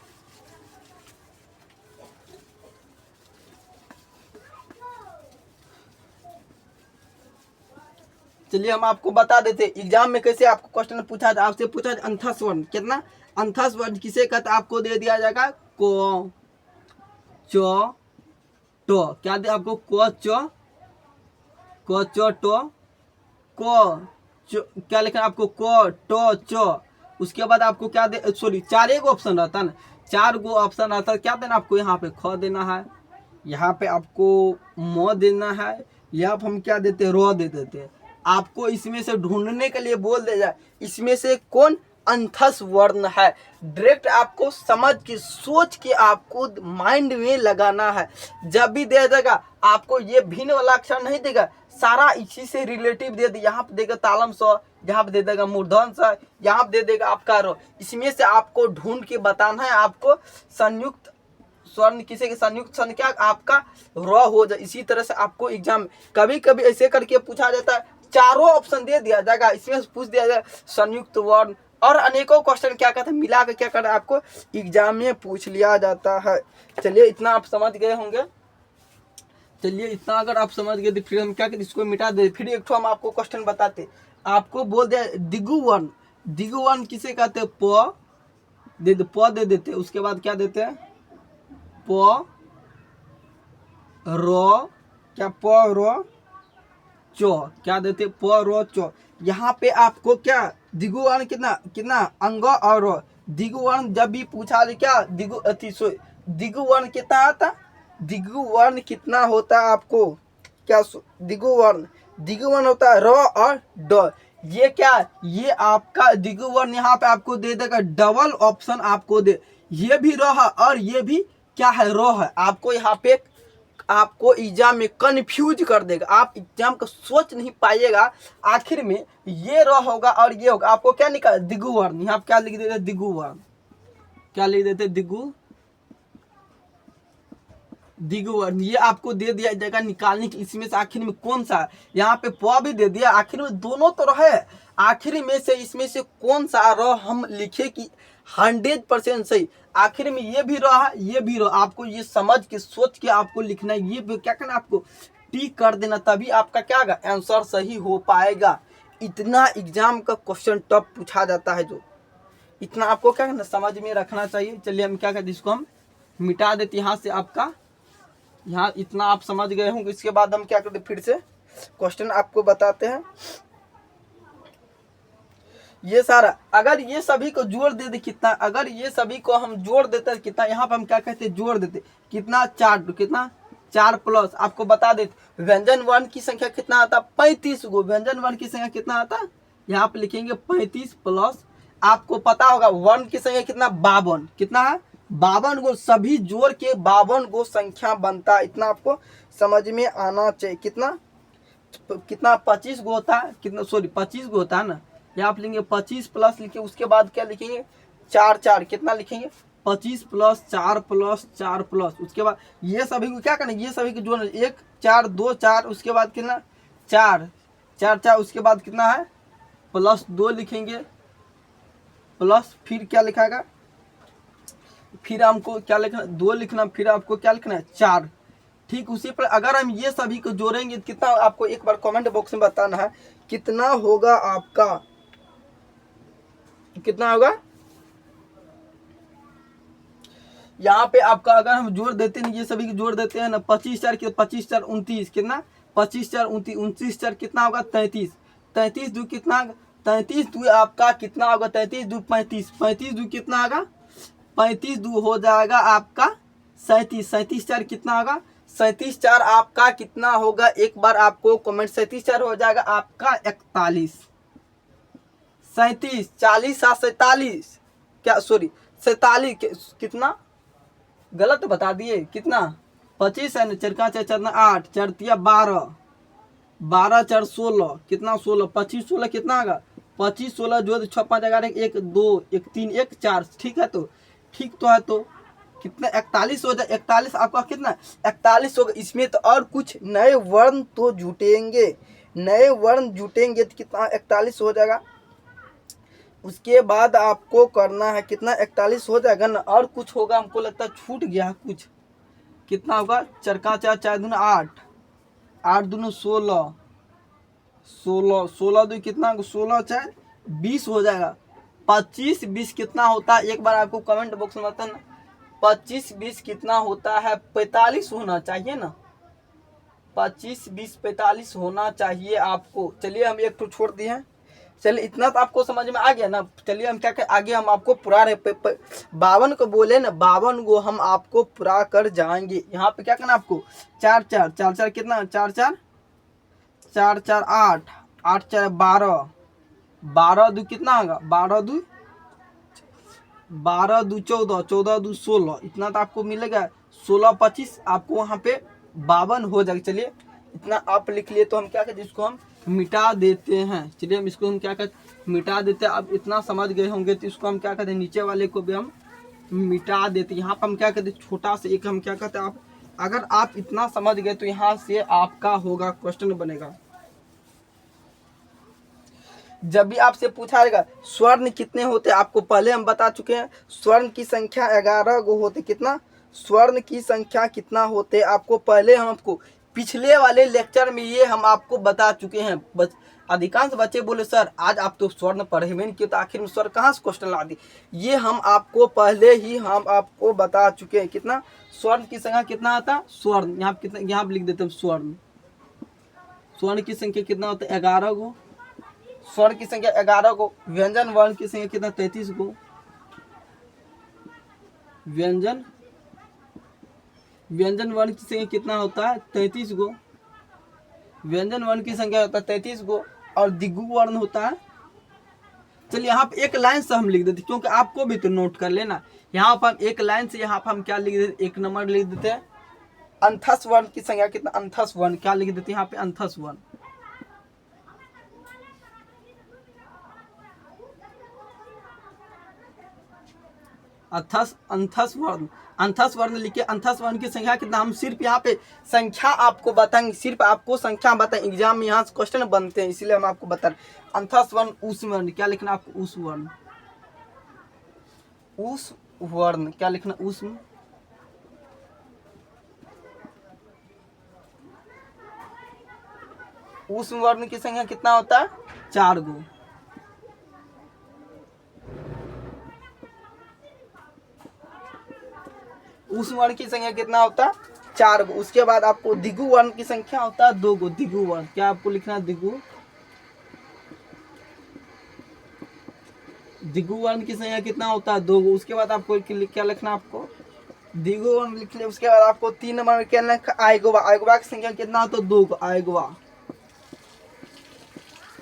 चलिए हम आपको बता देते एग्जाम में कैसे आपको क्वेश्चन पूछा था, आपसे पूछा अंथस वर्ण कितना, अंथस वर्ण किसे कहते आपको दे दिया जाएगा को चो टो, क्या दे आपको को चो टो को चो, क्या लिखना आपको को टो चो। उसके बाद आपको क्या दे सॉरी 4 एक ऑप्शन रहता है ना, 4 गो ऑप्शन रहता है, क्या देना आपको यहाँ पे ख देना है, यहाँ पे आपको म देना है, यहाँ पे हम क्या देते रो दे देते। आपको इसमें से ढूंढने के लिए बोल दे जाए इसमें से कौन अंथस वर्ण है, डायरेक्ट आपको समझ के सोच के आपको माइंड में लगाना है। जब भी दे देगा आपको ये भिन्न वाला अक्षर नहीं देगा, सारा इसी से रिलेटिव दे दे। यहाँ पे देगा तालम स, यहाँ पे दे देगा मूर्धन स, यहाँ पे दे देगा आपका रो। इसमें से आपको ढूंढ के बताना है आपको संयुक्त स्वर्ण किसे के संयुक्त संख्या आपका र हो जाए। इसी तरह से आपको एग्जाम कभी कभी ऐसे करके पूछा जाता है, चारों ऑप्शन दे दिया जाएगा, इसमें पूछ दिया जाए संयुक्त वर्ण और अनेकों क्वेश्चन क्या कहते हैं मिला के क्या करना आपको एग्जाम में पूछ लिया जाता है। चलिए इतना आप समझ गए होंगे। चलिए इतना अगर आप समझ गए तो फिर हम क्या करते इसको मिटा दे। फिर एक हम आपको क्वेश्चन बताते, आपको बोल दिया दिगु वर्ण, दिगु वर्ण किसे कहते हैं प दे देते, उसके बाद क्या देते हैं प रो, क्या प रो चो, क्या देते प रो चो। यहाँ पे आपको क्या दिगु वर्ण कितना कितना अंग और रो, दिगु वर्ण जब भी पूछा जाए क्या दिगु अति सो दिगु वर्ण कितना आता, दिगु वर्ण कितना होता है आपको क्या दिगु वर्ण होता है र और ड। ये क्या ये आपका दिगु वर्ण यहाँ पे आपको दे देगा डबल ऑप्शन आपको दे, ये भी र है और ये भी क्या है रो है। आपको यहाँ पे आपको एग्जाम में कंफ्यूज कर देगा, आप एग्जाम का सोच नहीं पाइएगा, आखिर में ये रो होगा और ये होगा। आपको क्या निकाल दिगु वर्ण, यहाँ क्या लिख देते दिगु वर्ण, क्या लिख देते दिगु वर्ण। ये आपको दे दिया जाएगा निकालने की, इसमें से आखिर में कौन सा, यहाँ पे प भी दे दिया, आखिर में दोनों तो है, आखिर में से इसमें से कौन सा रो हम लिखे कि 100% सही। आखिर में ये भी रो है ये भी रो, आपको ये समझ के सोच के आपको लिखना है, ये क्या करना आपको टिक कर देना, तभी आपका क्या होगा आंसर सही हो पाएगा। इतना एग्जाम का क्वेश्चन टफ पूछा जाता है, जो इतना आपको क्या करना समझ में रखना चाहिए। चलिए हम क्या करते इसको हम मिटा देते यहाँ से आपका यहाँ इतना आप समझ गए होंगे। इसके बाद हम क्या करते, फिर से क्वेश्चन आपको बताते हैं। ये सारा अगर ये सभी को जोड़ देते कितना, अगर ये सभी को हम जोड़ देते कितना, यहाँ पर हम क्या कहते हैं जोड़ देते कितना, 4, कितना 4 प्लस आपको बता देते व्यंजन वर्ण की संख्या कितना आता, 35 गो। व्यंजन वर्ण की संख्या कितना आता, यहाँ पे लिखेंगे 35 प्लस आपको पता होगा वर्ण की संख्या कितना, 52। कितना है, 52 गो। सभी जोड़ के 52 गो संख्या बनता है। इतना आपको समझ में आना चाहिए। कितना कितना 25 गो होता है, कितना सॉरी 25 गो होता है ना। यहाँ आप लिखेंगे 25 प्लस लिखे, उसके बाद क्या लिखेंगे 4 4, कितना लिखेंगे 25 प्लस 4 प्लस 4 प्लस, उसके बाद ये सभी को क्या करना, ये सभी को जोड़ना, 1 4 2 4, उसके बाद कितना 4 4 4, उसके बाद कितना है प्लस 2 लिखेंगे, प्लस फिर क्या लिखाएगा, फिर हमको क्या लिखना 2 लिखना, फिर आपको क्या लिखना है 4। ठीक उसी पर अगर हम ये सभी को जोड़ेंगे कितना, आपको एक बार कमेंट बॉक्स में बताना है कितना होगा आपका, कितना होगा। यहाँ पे आपका अगर हम जोड़ देते हैं, ये सभी को जोड़ देते हैं ना, 25 4 25 4 29, कितना 25 4 29, 29 4 कितना होगा 33, 33 2 कितना, 33 2 आपका कितना होगा, 33 2 35, 35 2 कितना होगा 35 2 हो जाएगा आपका 37, 37 4 कितना होगा 37 4 आपका कितना होगा, एक बार आपको कमेंट, 37 4 हो जाएगा आपका 41, 37 40 7 47, क्या सॉरी 47 कितना गलत बता दिए, कितना 25 है ना, 4 का 4 4 8, 4 तिया 12, 12 4 16, कितना 16, 25 16 कितना होगा 25 16 जो 6 5 11 1 2 1 3 1 4, ठीक है तो ठीक तो है, तो कितना 41 हो जाए, 41 आपका कितना 41 होगा। इसमें तो और कुछ नए वर्ण तो जुटेंगे, नए वर्ण जुटेंगे तो कितना 41 हो जाएगा। उसके बाद आपको करना है कितना 41 हो जाएगा ना, और कुछ होगा हमको लगता है छूट गया कुछ, कितना होगा 4 का 4 4 दूनी 8, 8 दूनी 16, 16 16 दो कितना 16 4 20 हो जाएगा। 25 20 कितना होता है, एक बार आपको कमेंट बॉक्स में बताना 25 20 कितना होता है, 45 होना चाहिए ना, 25 20 45 होना चाहिए आपको। चलिए हम एक तो छोड़ दिए हैं, चलिए इतना तो आपको समझ में आ गया ना। चलिए हम क्या करें आगे, हम आपको पूरा 52 को बोले ना, 52 को हम आपको पूरा कर जाएंगे। यहाँ पे क्या करना आपको 4 4 4 4 कितना 4 4 4 4 8, 8 4 12, 12 2 कितना होगा 12 2 14 14 2 16, इतना तो आपको मिलेगा 16 25 आपको वहाँ पे 52 हो जाएगा। चलिए इतना आप लिख लिए, तो हम क्या कहते हैं इसको हम मिटा देते हैं। चलिए हम इसको हम क्या कहते मिटा देते हैं। अब इतना समझ गए होंगे तो इसको हम क्या कहते हैं नीचे वाले को भी हम मिटा देते हैं। यहाँ पर हम क्या कहते हैं छोटा सा एक हम क्या कहते हैं, आप अगर आप इतना समझ गए तो यहाँ से आपका होगा क्वेश्चन बनेगा, जब भी आपसे पूछा जाएगा स्वर्ण कितने होते, आपको पहले हम बता चुके हैं स्वर्ण की संख्या 11 गो होते। कितना स्वर्ण की संख्या कितना होते, आपको पहले हम आपको पिछले वाले लेक्चर में ये हम आपको बता चुके हैं। अधिकांश बच्चे बोले सर आज आप तो स्वर्ण पढ़े में नहीं किए, तो आखिर में सर कहाँ से क्वेश्चन ला दी, ये हम आपको पहले ही हम आपको बता चुके हैं। कितना स्वर्ण की संख्या कितना आता, स्वर्ण यहाँ कितना यहाँ लिख देते हैं स्वर्ण, स्वर्ण की संख्या कितना होता है 11 गो, स्वर्ण की संख्या 11 को। व्यंजन वर्ण की संख्या कितना 33 को, व्यंजन वर्ण की संख्या कितना होता है 33 को, व्यंजन वर्ण की संख्या होता है 33 को, और दिगु वर्ण होता है। चलिए यहाँ पे एक लाइन से हम लिख देते क्योंकि आपको भी तो नोट कर लेना। यहाँ पर हम एक लाइन से यहाँ पर हम क्या लिख देते, एक नंबर लिख देते हैं अंथस वर्ण की संख्या कितना, अंथस वर्ण क्या लिख देते हैं यहाँ पे अंथस वर्ण, अंथस वर्ण, अंथस वर्ण लिखिए। अंथस वर्ण की संख्या कितना, हम सिर्फ यहाँ पे संख्या आपको बताएंगे, सिर्फ आपको संख्या बताएं, एग्जाम में यहाँ से क्वेश्चन बनते हैं इसलिए हम आपको बता रहे। अंथस वर्ण उस वर्ण क्या लिखना आपको, उस वर्ण, उस वर्ण क्या लिखना, उस वर्ण की संख्या कितना होता है 4 गो। उस वर्ण की संख्या कितना होता है 4 गो। उसके बाद आपको द्विगु वर्ण की संख्या होता है 2 गो। द्विगु वर्ण क्या आपको लिखना है, द्विगु वर्ण की संख्या कितना होता है 2 गो। उसके बाद आपको क्या लिखना है, आपको द्विगु वर्ण लिख लिया। उसके बाद आपको 3 नंबर में क्या लिखना है, आयगवा। आयगवा की संख्या कितना होता है 2 गो। आयगवा,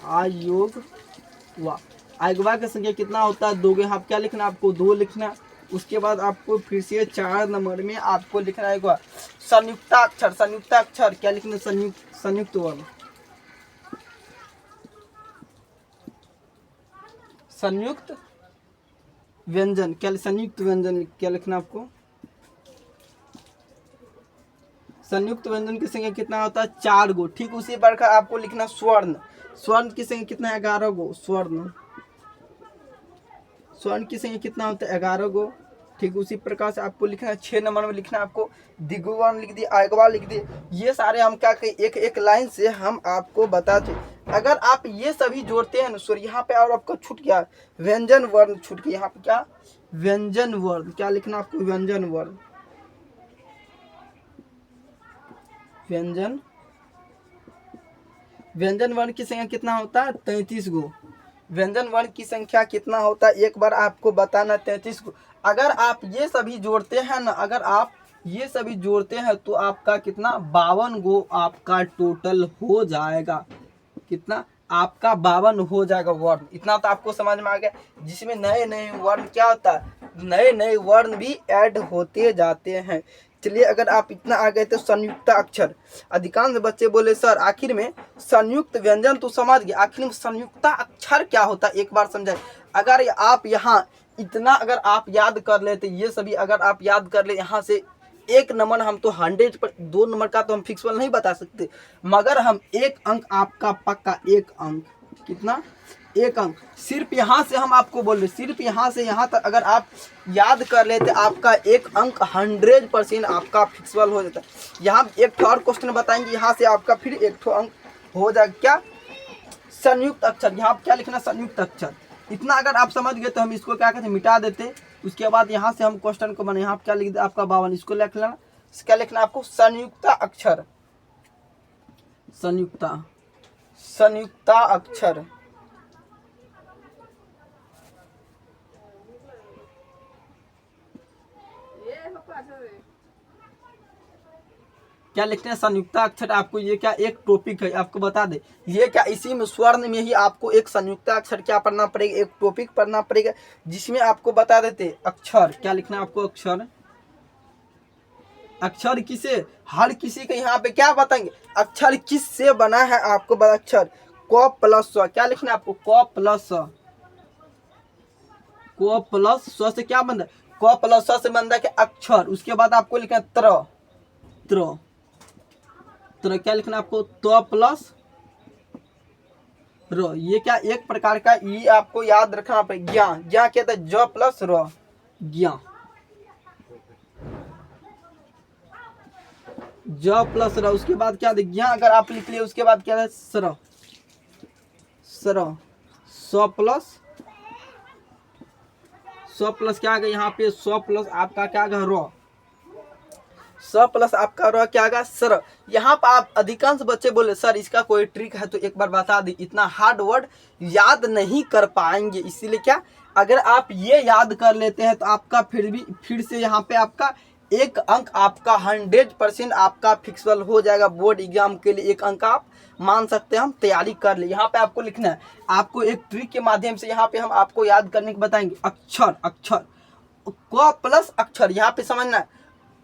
आयोगवा, आयगवा की संख्या कितना होता है 2 गो। यहाँ क्या लिखना है, आपको 2 लिखना। उसके बाद आपको फिर से 4 नंबर में आपको लिखना है संयुक्ताक्षर। संयुक्ताक्षर क्या लिखना, संयुक्त वर्ण, संयुक्त व्यंजन। क्या संयुक्त व्यंजन क्या लिखना आपको, संयुक्त व्यंजन की संख्या कितना होता है 4 गो। ठीक उसी प्रकार आपको लिखना स्वर्ण। स्वर्ण की संख्या कितना है 11 गो। स्वर्ण, स्वर्ण की संख्या कितना होता है 11 गो। ठीक उसी प्रकार से आपको लिखना है 6 नंबर में लिखना है आपको द्विगु वर्ण लिख दिए, आयगवा लिख दिए। ये सारे हम क्या करें, एक एक लाइन से हम आपको बताते। अगर आप ये सभी जोड़ते हैं ना सॉरी, यहाँ पे और आपका छूट गया व्यंजन वर्ण छूट गया। यहाँ पे क्या व्यंजन वर्ण क्या लिखना आपको, व्यंजन वर्ण, व्यंजन, व्यंजन वर्ण की संख्या कितना होता है 33 गो। व्यंजन वर्ण की संख्या कितना होता है एक बार आपको बताना, 33 गो। अगर आप ये सभी जोड़ते हैं ना, अगर आप ये सभी जोड़ते हैं तो आपका कितना 52 गो आपका टोटल हो जाएगा। कितना आपका 52 हो जाएगा वर्ण। इतना तो आपको समझ में आ गया, जिसमें नए नए वर्ण क्या होता है, नए नए वर्ण भी ऐड होते जाते हैं। चलिए अगर आप इतना आ गए तो संयुक्त अक्षर। अधिकांश बच्चे बोले सर आखिर में संयुक्त व्यंजन तो समझ गए, आखिर में संयुक्त अक्षर क्या होता है एक बार समझाए। अगर आप यहाँ इतना अगर आप याद कर लेते, ये सभी अगर आप याद कर ले, यहाँ से 1 नंबर हम तो 100 पर, 2 नंबर का तो हम फिक्सबल नहीं बता सकते, मगर हम 1 अंक आपका पक्का, 1 अंक कितना, 1 अंक सिर्फ यहाँ से हम आपको बोल रहे, सिर्फ यहाँ से यहाँ तक अगर आप याद कर लेते आपका 1 अंक 100% आपका फिक्सबल हो जाता है। यहाँ एक और क्वेश्चन बताएंगे, यहाँ से आपका फिर 1 अंक हो जाएगा क्या, संयुक्त अक्षर। यहाँ क्या लिखना, संयुक्त अक्षर। इतना अगर आप समझ गए तो हम इसको क्या कहते हैं मिटा देते। उसके बाद यहाँ से हम क्वेश्चन को बने, यहाँ क्या लिख दे आपका 52, इसको लिख लेना। क्या लिखना आपको, संयुक्त अक्षर, संयुक्ता, संयुक्ता अक्षर। क्या लिखते हैं संयुक्ता अक्षर। आपको ये क्या एक टॉपिक है, आपको बता दे ये क्या, इसी में स्वर्ण में ही आपको एक संयुक्ता अक्षर क्या पढ़ना पड़ेगा, एक टॉपिक पढ़ना पड़ेगा, जिसमें आपको बता देते अक्षर। क्या लिखना है आपको, अक्षर। अक्षर किसे, हर किसी के यहाँ पे क्या बताएंगे, अक्षर किस से बना है आपको बता, अक्षर क प्लस स। क्या लिखना है आपको, क प्लस स, क प्लस स से क्या बनता है, क प्लस स से बनता है अक्षर। उसके बाद आपको लिखना है त्र, त्र, त्र। क्या लिखना आपको, त प्लस र। ये क्या एक प्रकार का, ये आपको याद रखना पड़ेगा, ज्ञा, ज्ञा कहते हैं ज प्लस र, ज्ञा, ज प्लस र। उसके बाद क्या ज्ञा अगर आप लिख लिए, उसके बाद क्या है सर, सर, स प्लस, स प्लस क्या आ गया यहाँ पे, स प्लस आपका क्या आ गया र, स प्लस आपका रहा क्या आगा सर। यहाँ पर आप अधिकांश बच्चे बोले सर इसका कोई ट्रिक है तो एक बार बता दी, इतना हार्ड वर्ड याद नहीं कर पाएंगे। इसीलिए क्या, अगर आप ये याद कर लेते हैं तो आपका फिर से यहाँ पे आपका 1 अंक आपका 100% आपका फिक्सबल हो जाएगा। बोर्ड एग्जाम के लिए 1 अंक आप मान सकते हैं, हम तैयारी कर ले। यहाँ पे आपको लिखना है, आपको एक ट्रिक के माध्यम से यहाँ पे हम आपको याद करने को बताएंगे। अक्षर, अक्षर क प्लस अक्षर, यहाँ पे समझना है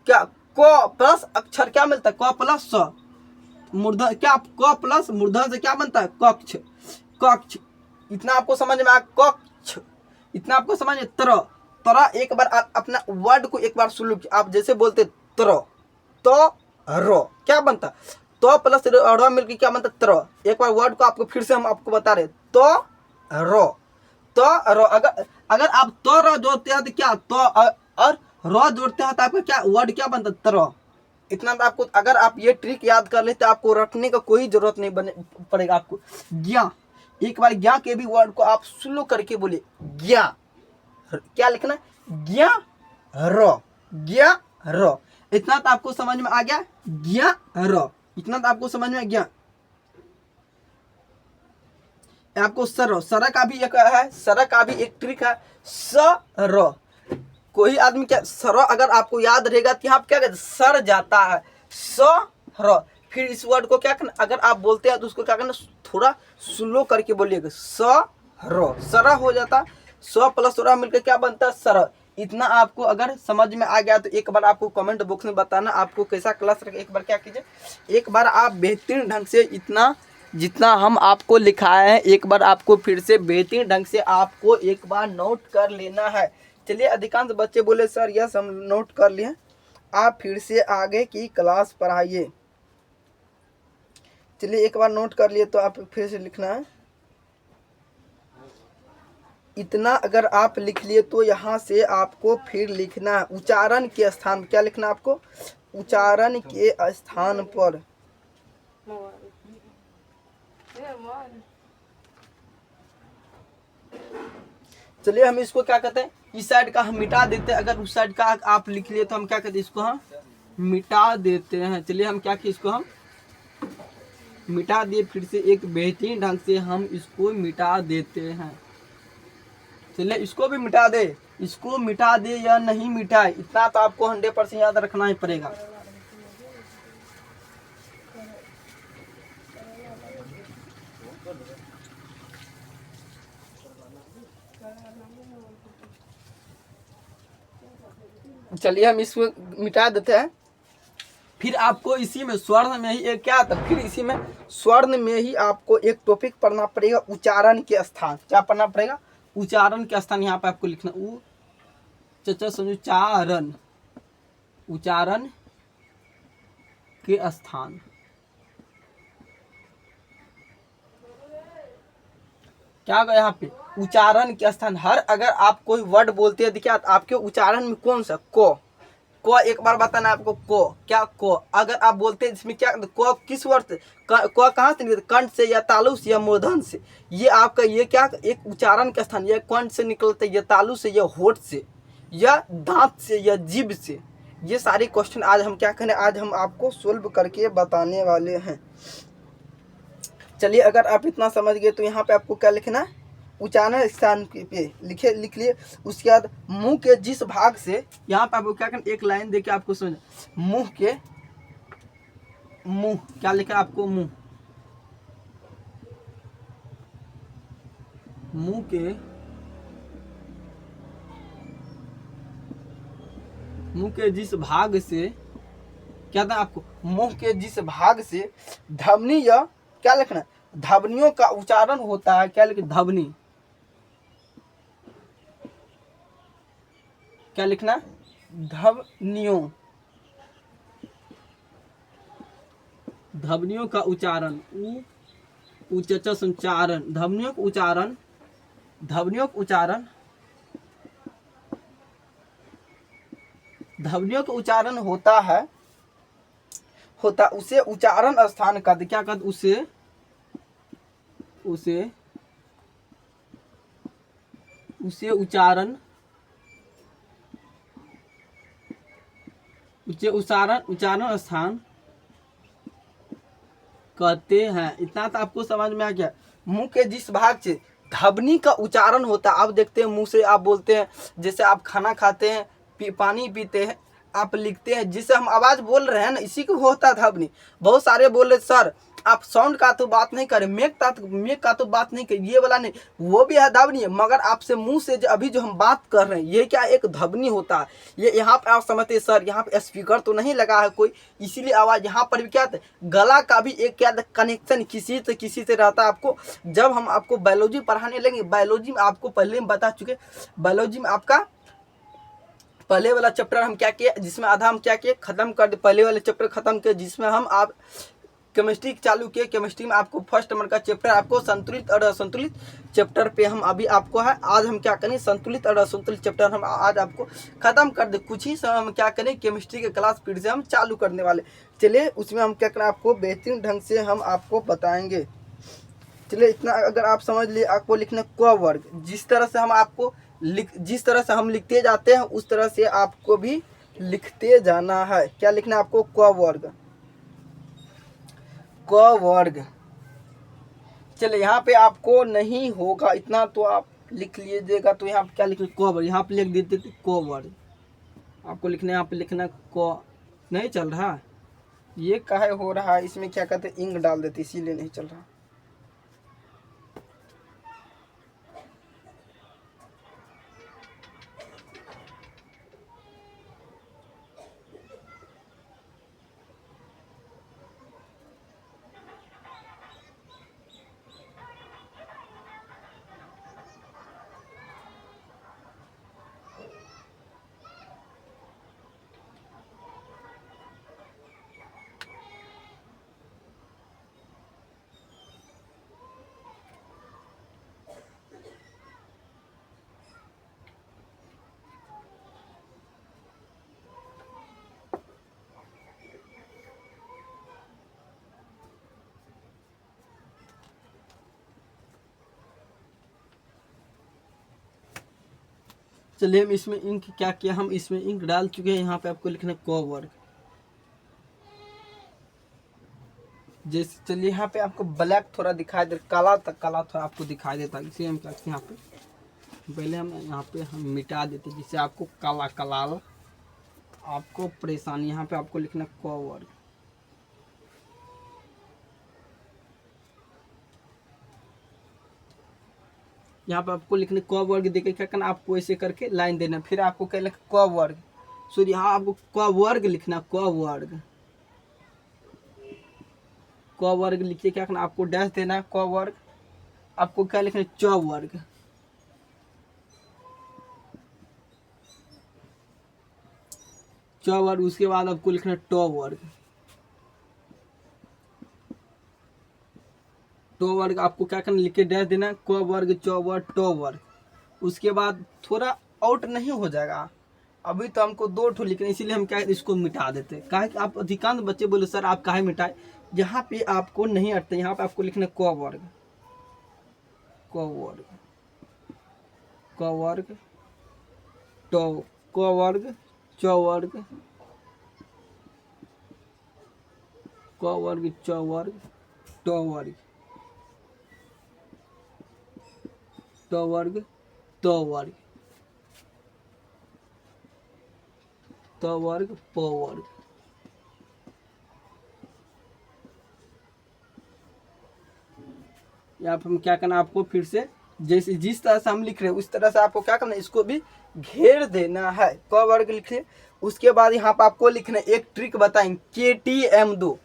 क्या, क प्लस अक्षर क्या मिलता है, क प्लस स मूर्धन, क्या क प्लस मूर्धन से क्या बनता है कक्ष, कक्ष। इतना आपको समझ में आया, कक्ष। इतना आपको समझ में, त्र, त्र। एक बार अपना वर्ड को एक बार सुन लो, आप जैसे बोलते त्र, तो रो क्या बनता, तो प्लस रो मिलकर क्या बनता त्र। एक बार वर्ड को आपको फिर से हम आपको बता रहे, तो रो, तो रो। अगर आप तो रो जोड़ते हैं तो क्या, तो और रो जोड़ते हैं तो आपका क्या वर्ड क्या बनता त्र। इतना तो आपको, अगर आप ये ट्रिक याद कर लेते आपको रटने का कोई जरूरत नहीं बने पड़ेगा आपको। ज्ञा, एक बार ज्ञा के भी वर्ड को आप स्लो करके बोले, ज्ञा, क्या लिखना, ज्ञा रो, ज्ञा रो। इतना तो आपको समझ में आ गया। ज्ञ र, इतना तो आपको समझ में गया। आपको सर, सर का भी एक है, सर का भी एक ट्रिक है। सर, कोई आदमी क्या सर अगर आपको याद रहेगा तो यहाँ पे क्या कहते सर जाता है। सर, फिर इस वर्ड को क्या करना, अगर आप बोलते हैं तो उसको क्या करना, थोड़ा स्लो करके बोलिएगा। सर, सर हो जाता। स प्लस र मिलकर क्या बनता है, सर। इतना आपको अगर समझ में आ गया तो एक बार आपको कमेंट बॉक्स में बताना आपको कैसा क्लास रखा। एक बार क्या कीजिए, एक बार आप बेहतरीन ढंग से इतना जितना हम आपको लिखाए हैं एक बार आपको फिर से बेहतरीन ढंग से आपको एक बार नोट कर लेना है। चलिए, अधिकांश बच्चे बोले सर यस हम नोट कर लिए, आप फिर से आगे की क्लास पढ़ाइए। चलिए, एक बार नोट कर लिए तो आप फिर से लिखना है। इतना अगर आप लिख लिए तो यहाँ से आपको फिर लिखना है उच्चारण के स्थान, क्या लिखना आपको, उच्चारण के स्थान पर। चलिए, हम इसको क्या कहते हैं, इस साइड का हम मिटा देते हैं। अगर उस साइड का आप लिख लिए तो हम क्या कहते हैं, इसको हम मिटा देते हैं। चलिए, हम क्या किए, इसको हम मिटा दिए। फिर से एक बेहतरीन ढंग से हम इसको मिटा देते हैं। चलिए, इसको भी मिटा दे, इसको मिटा दे या नहीं मिटाए, इतना तो आपको 100% याद रखना ही पड़ेगा। चलिए, हम इसको मिटा देते हैं। फिर आपको इसी में स्वर्ण में ही एक क्या आता, फिर इसी में स्वर्ण में ही आपको एक टॉपिक पढ़ना पड़ेगा, उच्चारण के स्थान। क्या पढ़ना पड़ेगा, उच्चारण के स्थान। यहाँ पे आपको लिखना उच्चारण, उच्चारण के स्थान। क्या गया यहाँ पे, उच्चारण के स्थान। हर अगर आप कोई वर्ड बोलते हैं देखिए आपके उच्चारण में कौन सा, को एक बार बताना आपको, को क्या, को अगर आप बोलते हैं इसमें क्या, को किस वर्ड से, को कहाँ से निकलता, कंठ से या तालु से या मूर्धन से। ये आपका ये क्या एक उच्चारण का स्थान, ये कंठ से निकलता है या तालु से या होठ से या दांत से या जीभ से। ये सारे क्वेश्चन आज हम क्या करें, आज हम आपको सोल्व करके बताने वाले हैं। चलिए, अगर आप इतना समझ गए तो यहाँ पे आपको क्या लिखना है, उच्चारण स्थान पे लिख लिए। उसके बाद मुंह के जिस भाग से, यहाँ पे आपको क्या करना, एक लाइन देके आपको समझ, मुंह के, मुंह क्या लिखा आपको, मुंह, मुंह के, मुंह के जिस भाग से क्या था आपको, मुंह के जिस भाग से ध्वनि या क्या लिखना, ध्वनियों का उच्चारण होता है। क्या लिखना, ध्वनि, क्या लिखना, ध्वनियों, ध्वनियों का उच्चारण, उच्चारण, ध्वनियों का उच्चारण, ध्वनियों का उच्चारण, ध्वनियों का उच्चारण होता है, उसे उच्चारण स्थान कहते, क्या कहते, उसे उच्चारण, उच्चारण स्थान कहते हैं। इतना तो आपको समझ में आ गया। मुंह के जिस भाग से ध्वनि का उच्चारण होता है, आप देखते हैं मुंह से आप बोलते हैं, जैसे आप खाना खाते हैं, पानी पीते हैं, आप लिखते हैं, जिससे हम आवाज बोल रहे हैं ना, इसी को होता है ध्वनि। बहुत सारे बोल रहे सर आप साउंड का तो बात नहीं करें, मेघ का तो बात नहीं करें, ये वाला नहीं, वो भी है ध्वनि है, मगर आपसे मुंह से अभी जो हम बात कर रहे हैं ये क्या एक ध्वनि होता है। ये यहाँ पे आप समझते हैं सर यहाँ पे स्पीकर तो नहीं लगा है कोई, इसीलिए आवाज यहाँ पर भी क्या था, गला का भी एक क्या कनेक्शन किसी से रहता है। आपको जब हम आपको बायोलॉजी पढ़ाने लगेंगे, बायोलॉजी में आपको पहले में बता चुके, बायोलॉजी में आपका पहले वाला चैप्टर हम क्या किए, जिसमें आधा हम क्या किए, खत्म कर दे, पहले वाले चैप्टर खत्म किए, जिसमें हम आप केमिस्ट्री चालू किए। केमिस्ट्री में आपको फर्स्ट नंबर का चैप्टर आपको संतुलित और असंतुलित चैप्टर पे हम अभी आपको है, आज हम क्या करें, संतुलित और असंतुलित चैप्टर हम आज आपको खत्म कर दे। कुछ ही समय हम क्या करें, केमिस्ट्री के क्लास फिर से हम चालू करने वाले। चलिए, उसमें हम क्या करें, आपको बेहतरीन ढंग से हम आपको बताएंगे। चलिए, इतना अगर आप समझ लिए, आपको लिखना क वर्ग, जिस तरह से हम आपको जिस तरह से हम लिखते जाते हैं उस तरह से आपको भी लिखते जाना है। क्या लिखना है आपको? क वर्ग, क वर्ग। चलिए यहाँ पे आपको नहीं होगा इतना तो आप लिख लीजिएगा। तो यहाँ पे क्या लिखना? क वर्ग। यहाँ पे लिख देते थे क वर्ग। आपको लिखना है, यहाँ पे लिखना क। नहीं चल रहा, ये काहे हो रहा है? इसमें क्या कहते हैं, इंक डाल देते, इसीलिए नहीं चल रहा। चलिए हम इसमें इंक क्या किया, हम इसमें इंक डाल चुके हैं। यहाँ पे आपको लिखना है क वर्ग। जैसे चलिए यहाँ पे आपको ब्लैक थोड़ा दिखाई दे, काला तक काला थोड़ा आपको दिखाई देता है, इसलिए हम क्या यहाँ पे पहले हम यहाँ पे हम मिटा देते हैं, जिससे आपको काला काला आपको परेशानी। यहाँ पे आपको लिखना क वर्ग। यहाँ पे आपको लिखना क वर्ग देके क्या करना, आपको ऐसे करके लाइन देना, फिर आपको क्या लिखना क वर्ग। सो यहाँ आपको क वर्ग लिखना, क वर्ग, क वर्ग लिखिए। क्या करना, आपको डैश देना है, क वर्ग। आपको क्या लिखना है, च वर्ग। च वर्ग। उसके बाद आपको लिखना है ट वर्ग। ट वर्ग आपको क्या करना, लिख के डैश देना, क वर्ग, च वर्ग, ट वर्ग। उसके बाद थोड़ा आउट नहीं हो जाएगा, अभी तो हमको 2 ठो लिखना, इसीलिए हम क्या इसको मिटा देते हैं। काहे कि आप अधिकांश बच्चे बोले सर आप काहे मिटाए, यहाँ पे आपको नहीं अटते। यहाँ पे आपको लिखना क वर्ग, क वर्ग, क वर्ग, ट, क वर्ग, च वर्ग, क वर्ग, च वर्ग, ट वर्ग, ट वर्ग, त वर्ग, त वर्ग, प वर्ग। यहाँ पे हम क्या करना, आपको फिर से जैसे जिस तरह से हम लिख रहे हैं उस तरह से आपको क्या करना है, इसको भी घेर देना है। क वर्ग लिखिए। उसके बाद यहाँ पे आपको लिखना है, एक ट्रिक बताएंगे, KTM 2।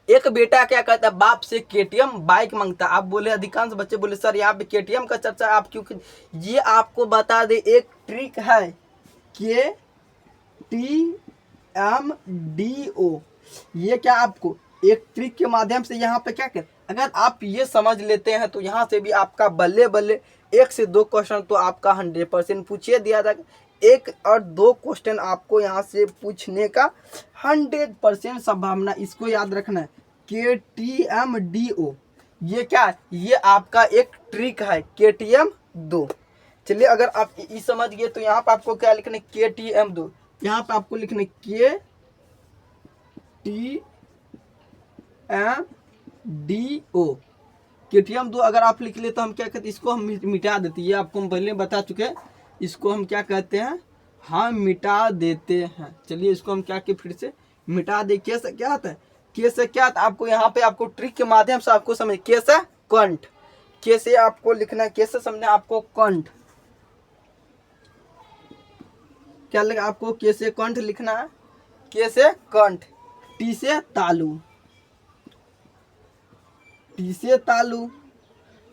एक बेटा क्या कहता है, बाप से KTM बाइक मांगता। आप बोले, अधिकांश बच्चे बोले सर यहाँ पे KTM का चर्चा आप क्यों? ये आपको बता दे, एक ट्रिक है, KTMDO। ये क्या आपको एक ट्रिक के माध्यम से यहाँ पे क्या कर, अगर आप ये समझ लेते हैं तो यहाँ से भी आपका बल्ले बल्ले 1 से 2 क्वेश्चन तो आपका 100% पूछिए दिया जाएगा। 1 और 2 क्वेश्चन आपको यहाँ से पूछने का 100% संभावना। इसको याद रखना है, KTMDO। ये क्या है, ये आपका एक ट्रिक है, KTM 2। चलिए अगर आप ये समझ गए तो यहाँ पे आपको क्या लिखना है, KTM 2। यहाँ पे आपको लिखना है KTMDO, KTM 2। अगर आप लिख ले तो हम क्या कहते हैं, इसको हम मिटा देते हैं। ये आपको हम पहले बता चुके हैं, इसको हम क्या कहते हैं, हम मिटा देते हैं। चलिए इसको हम क्या कि फिर से मिटा दे। कैसे क्या आता है, कैसे क्या आता है, आपको यहाँ पे आपको ट्रिक के माध्यम से आपको समझ, कैसे कंठ, कैसे आपको लिखना है, कैसे समझना आपको कंठ, क्या लगा आपको, कैसे कंठ लिखना है, कैसे कंठ। टी से तालु, टी से तालु,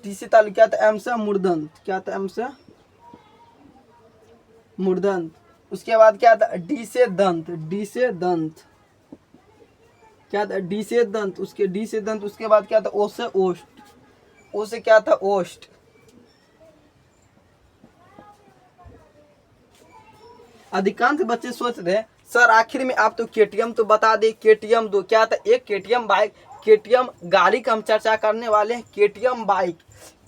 टी से तालु क्या था, एम से मूर्धन्त, क्या था, एम से मूर्धन्त। उसके बाद क्या था, डी से दंत, डी से दंत, क्या था, डी से दंत। उसके डी से दंत। उसके बाद क्या था, ओ से ओष्ठ, ओ से क्या था, ओष्ठ। अधिकांश बच्चे सोच रहे हैं सर आखिर में आप तो KTM तो बता दे, KTM 2 क्या था, एक KTM बाइक, KTM गाड़ी का हम चर्चा करने वाले हैं, KTM बाइक,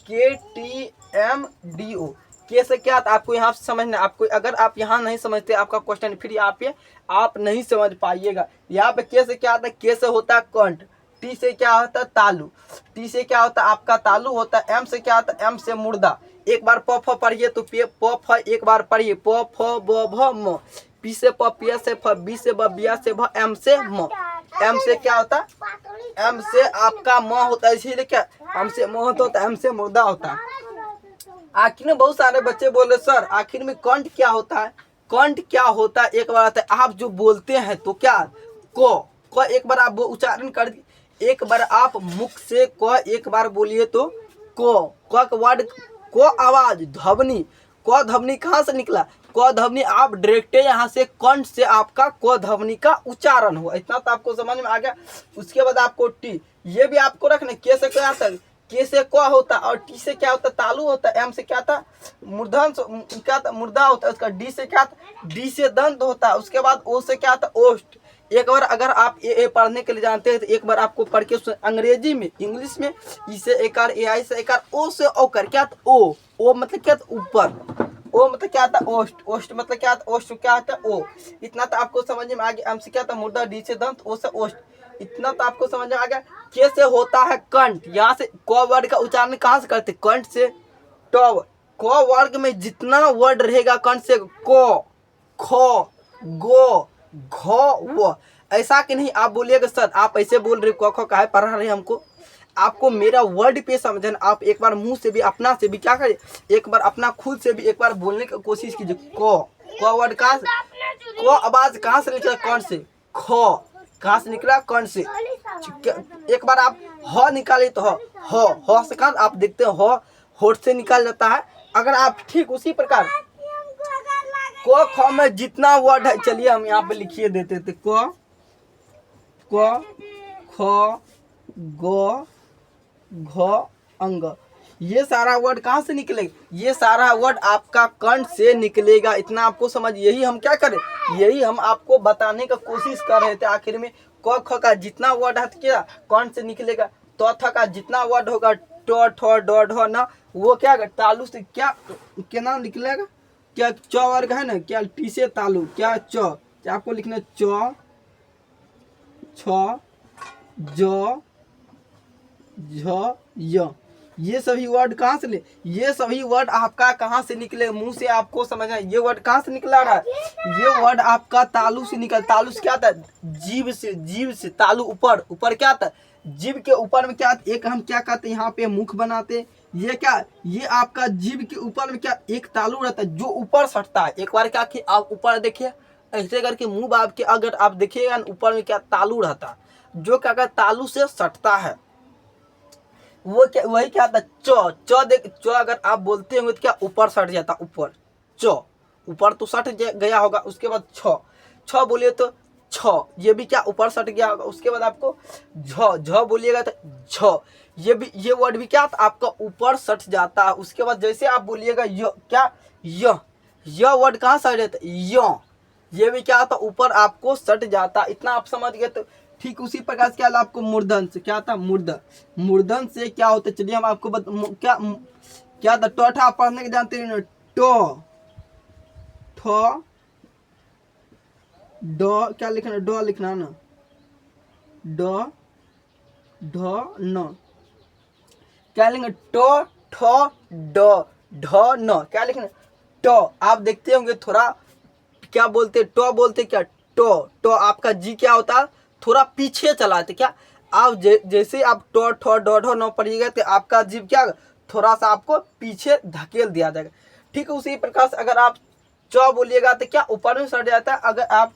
KTMDO। के से क्या आता आपको यहाँ समझना। आपको अगर आप यहाँ नहीं समझते आपका क्वेश्चन फिर यहाँ पे आप नहीं समझ पाइएगा। यहाँ पे के से क्या आता है, के से होता है कंठ, टी से क्या होता है तालु, टी से क्या होता है आपका तालु होता है, एम से क्या होता है, एम से मुर्दा। एक बार प फ पढ़िए तो पे प फ एक बार पढ़िए प फ ब भ म, पी से प पिया से फ, बी से ब बिया से भ, एम से म। एम से क्या होता है, एम से आपका म होता है, इसीलिए क्या एम से म होता है, एम से मुर्दा होता है। आखिर में बहुत सारे बच्चे बोले सर आखिर में कंठ क्या होता है, कंठ क्या होता है। एक बार आता है आप जो बोलते हैं तो क्या को एक बार आप उच्चारण कर, एक बार आप मुख से को एक बार बोलिए तो को का वर्ड को आवाज ध्वनि, को ध्वनि कहाँ से निकला, को ध्वनि आप डायरेक्ट यहाँ से कंठ से आपका को ध्वनि का उच्चारण हो। इतना तो आपको समझ में आ गया। उसके बाद आपको टी, ये भी आपको रखना, के से क्या आता है, के से क होता है और टी से क्या होता है तालु होता है, एम से क्या था मूर्धन क्या था मुर्दा होता है उसका, डी से क्या था डी से दंत होता है। उसके बाद ओ से क्या था ओष्ठ। एक बार अगर आप ए पढ़ने के लिए जानते हैं तो एक बार आपको पढ़ के अंग्रेजी में इंग्लिश में ई से एकार, ए आई से एकार, ओ से ओकर क्या था ओ मतलब क्या था ऊपर, ओ मतलब क्या था ओष्ठ, ओष्ठ मतलब क्या था ओष्ठ क्या था ओ। इतना तो आपको समझ में आ गया। एम से क्या था मुर्दा, डी से दंत, ओ से ओष्ठ, इतना तो आपको समझ में आ गया। के से होता है कंठ, यहाँ से क वर्ड का उच्चारण कहाँ से करते, कंठ से ट। क वर्ग में जितना वर्ड रहेगा कंठ से को, खो, गो, घो, वो, ऐसा कि नहीं आप बोलिएगा सर आप ऐसे बोल रहे क ख काहे पढ़ा रहे हमको। आपको मेरा वर्ड पे समझना। आप एक बार मुंह से भी अपना से भी क्या करिए, एक बार अपना खुद से भी एक बार बोलने की कोशिश कीजिए। को वर्ड कहाँ से, को आवाज कहाँ से निकला, कौन से, खो कहाँ से निकला, कौन से। एक बार आप ह निकालिए तो ह से कहाँ आप देखते हैं ह होठ से निकाल जाता है। अगर आप ठीक उसी प्रकार को ख में जितना वर्ड है, चलिए हम यहाँ पे लिखिए देते थे को ख ग घ अंग, ये सारा वर्ड कहाँ से निकलेगा, ये सारा वर्ड आपका कंठ से निकलेगा। इतना आपको समझ, यही हम क्या करें, यही हम आपको बताने का कोशिश कर रहे थे। आखिर में क ख का जितना वर्ड है क्या कंठ से निकलेगा, तो थ का जितना वर्ड होगा टो ठो डो ढो ना, वो क्या तालु से क्या नाम निकलेगा, क्या च वर्ग है ना, क्या टी से तालु, क्या च, आपको लिखना च छ ज झ य, ये सभी वर्ड कहाँ से ले, ये सभी वर्ड आपका कहाँ से निकले, मुंह से आपको समझना। ये वर्ड कहाँ से निकला रहा है, ये वर्ड आपका तालु से निकल, तालु से क्या था, जीभ से, जीभ से तालु ऊपर, ऊपर क्या था जीभ के ऊपर में क्या, एक हम क्या कहते हैं यहाँ पे मुख बनाते, ये क्या, ये आपका जीभ के ऊपर में क्या एक तालु रहता है जो ऊपर सटता है। एक बार क्या कि आप ऊपर देखिए ऐसे करके मुंह बाब के अगर आप देखिएगा ऊपर में क्या तालु रहता है जो क्या तालु से सटता है, वो क्या वही क्या आता च देख च अगर आप बोलते होंगे तो क्या ऊपर सट जाता, ऊपर च ऊपर तो सट गया होगा। उसके बाद छ बोलिए तो छ, ये भी क्या ऊपर सट गया होगा। उसके बाद आपको झ बोलिएगा तो झ, ये भी ये वर्ड भी क्या आपका ऊपर सट जाता है। उसके बाद जैसे आप बोलिएगा य क्या य वर्ड कहाँ सट जाता है, ये भी क्या था ऊपर आपको सट जाता। इतना आप समझ गए। तो ठीक उसी प्रकार से क्या आपको मूर्धन से क्या था, मूर्धन से क्या होता है, चलिए हम आपको क्या था टोठा पढ़ने के जानते हैं, टो ठो डो, क्या लिखना डो लिखना ना, डो ढो न, क्या लिखना टो ठो डो ढो न, क्या लिखना टो। आप देखते होंगे थोड़ा क्या बोलते टो बोलते क्या टो आपका जी क्या होता है थोड़ा पीछे चलाते, क्या आप जैसे आप टो ठो डो ढो न पढ़िएगा तो आपका जीभ क्या थोड़ा सा आपको पीछे धकेल दिया जाएगा। ठीक है उसी प्रकार से अगर आप च बोलिएगा तो क्या ऊपर में सट जाता है, अगर आप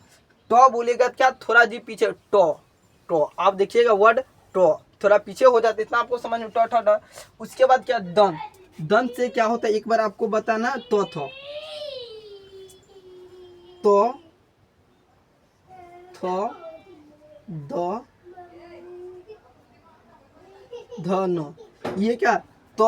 टो बोलिएगा तो क्या थोड़ा जीभ पीछे टो आप देखिएगा वर्ड टो थोड़ा पीछे हो जाता है। इतना आपको समझ में टो ठो डो। उसके बाद क्या दंत से क्या होता है एक बार आपको बताना, तो थो द ध न, ये क्या तो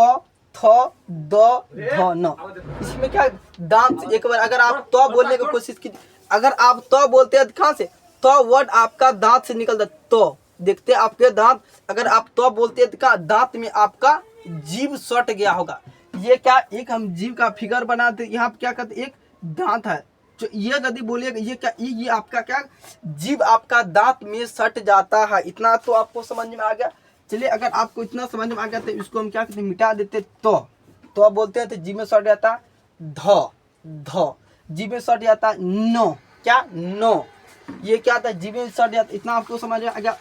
थ द ध न, इसमें क्या दांत से एक बार अगर आप तो बोलने की कोशिश कीजिए, अगर आप तो बोलते हैं कहाँ से तो वर्ड आपका दांत से निकलता, तो देखते हैं आपके दांत, अगर आप तो बोलते हैं तो दांत में आपका जीभ सट गया होगा, ये क्या एक हम जीव का फिगर बनाते, यहाँ पे क्या करते, एक दांत है, जो ये यदि बोलिएगा ये क्या, ये आपका क्या जीव आपका दांत में सट जाता है। इतना तो आपको समझ में आ गया। चलिए अगर आपको इतना समझ में आ गया तो इसको हम क्या करते हैं, मिटा देते। तो आप बोलते हैं तो जीव में सट जाता ध, जीव में सट जाता नो, क्या नो, ये क्या था, जीव में सट जाता। इतना आपको समझ में आ गया।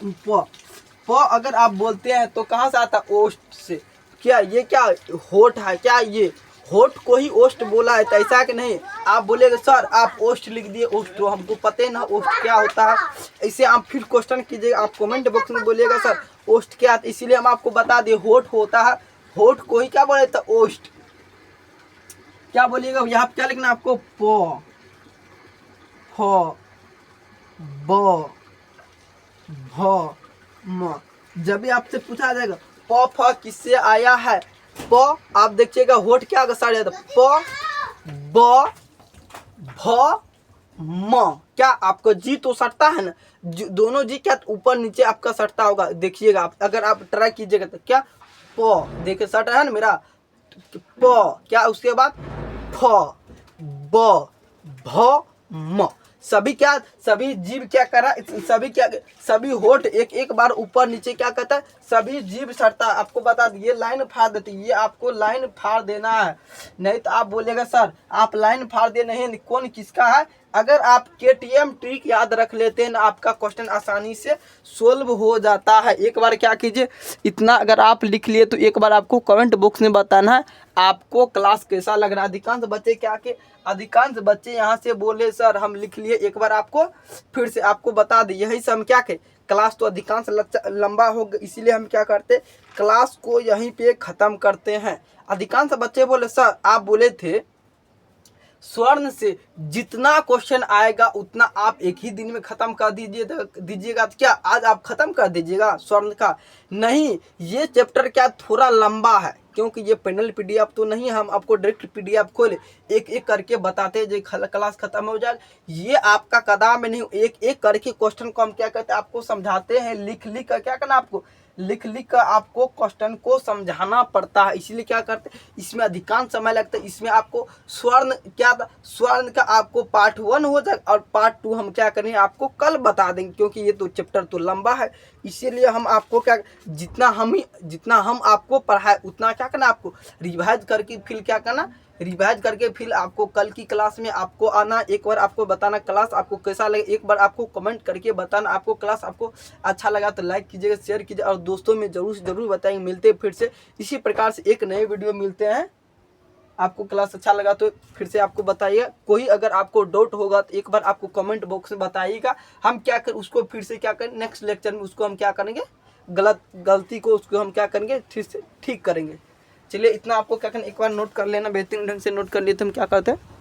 प अगर आप बोलते हैं तो कहाँ से आता, ओष्ठ से। क्या ये क्या होठ है, क्या ये होठ को ही ओष्ठ बोला है, तो ऐसा कि नहीं। आप बोलेगे सर आप ओष्ठ लिख दिए, ओष्ठ तो हमको पता ही ना ओष्ठ क्या होता है। ऐसे आप फिर क्वेश्चन कीजिएगा, आप कमेंट बॉक्स में बोलिएगा सर ओष्ठ क्या है, इसीलिए हम आपको बता दिए होठ होता है, होठ को ही क्या बोले तो ओष्ठ। क्या बोलिएगा, यहाँ पे क्या लिखना आपको, प फ ब भ म। जब भी आपसे पूछा जाएगा प फ किससे आया है, प आप देखिएगा होठ क्या सड़ जाता, प ब भ म। क्या आपको जी तो सटता है ना, दोनों जी क्या ऊपर नीचे आपका सटता होगा। देखिएगा आप, अगर आप ट्राई कीजिएगा तो क्या प देखिए सट रहा है ना मेरा, प क्या उसके बाद फ ब भ म। सभी क्या, सभी जीव क्या करा, सभी क्या, सभी होठ एक एक बार ऊपर नीचे क्या करता है, सभी जीव सटता है। आपको बता दिए लाइन फाड़ देती, ये आपको लाइन फाड़ देना है, नहीं तो आप बोलेगा सर आप लाइन फाड़ दे नहीं, कौन किसका है। अगर आप KTM ट्रिक याद रख लेते हैं ना, आपका क्वेश्चन आसानी से सोल्व हो जाता है। एक बार क्या कीजिए, इतना अगर आप लिख लिए तो एक बार आपको कमेंट बॉक्स में बताना है आपको क्लास कैसा लग रहा है। अधिकांश बच्चे क्या के, अधिकांश बच्चे यहाँ से बोले सर हम लिख लिए, एक बार आपको फिर से आपको बता दें। यही से हम क्या करें, क्लास तो अधिकांश लंबा हो गया, इसीलिए हम क्या करते, क्लास को यहीं पे ख़त्म करते हैं। अधिकांश बच्चे बोले सर आप बोले थे स्वर्ण से जितना क्वेश्चन आएगा उतना आप एक ही दिन में खत्म कर दीजिएगा, तो क्या आज आप खत्म कर दीजिएगा स्वर्ण का? नहीं, ये चैप्टर क्या थोड़ा लंबा है, क्योंकि ये पैनल PDF तो नहीं, हम आपको डायरेक्ट PDF खोले एक एक करके बताते हैं, जो क्लास खत्म हो जाए। ये आपका कदम में नहीं, एक एक करके क्वेश्चन को हम क्या कहते हैं आपको समझाते हैं, लिख लिख कर क्या करना आपको, लिख लिख कर आपको क्वेश्चन को समझाना पड़ता है। इसीलिए क्या करते हैं, इसमें अधिकांश समय लगता है। इसमें आपको स्वर्ण क्या था, स्वर्ण का आपको पार्ट 1 हो जाए और पार्ट 2 हम क्या करेंगे आपको कल बता देंगे, क्योंकि ये तो चैप्टर तो लंबा है। इसीलिए हम आपको क्या, जितना हम आपको पढ़ाए उतना क्या करना आपको रिवाइज करके फिर क्या करना, रिवाइज करके फिर आपको कल की क्लास में आपको आना, एक बार आपको बताना क्लास आपको कैसा लगे, एक बार आपको कमेंट करके बताना आपको क्लास आपको अच्छा लगा तो लाइक कीजिएगा, शेयर कीजिए और दोस्तों में जरूर बताएंगे। मिलते हैं फिर से इसी प्रकार से एक नए वीडियो मिलते हैं। आपको क्लास अच्छा लगा तो फिर से आपको बताइए, कोई अगर आपको डाउट होगा तो एक बार आपको कमेंट बॉक्स में बताइएगा, हम क्या कर उसको फिर से क्या करें नेक्स्ट लेक्चर में उसको हम क्या करेंगे, गलती को उसको हम क्या करेंगे फिर से ठीक करेंगे। चलिए इतना आपको क्या करना, एक बार नोट कर लेना, बेहतरीन ढंग से नोट कर लिए तो हम क्या करते हैं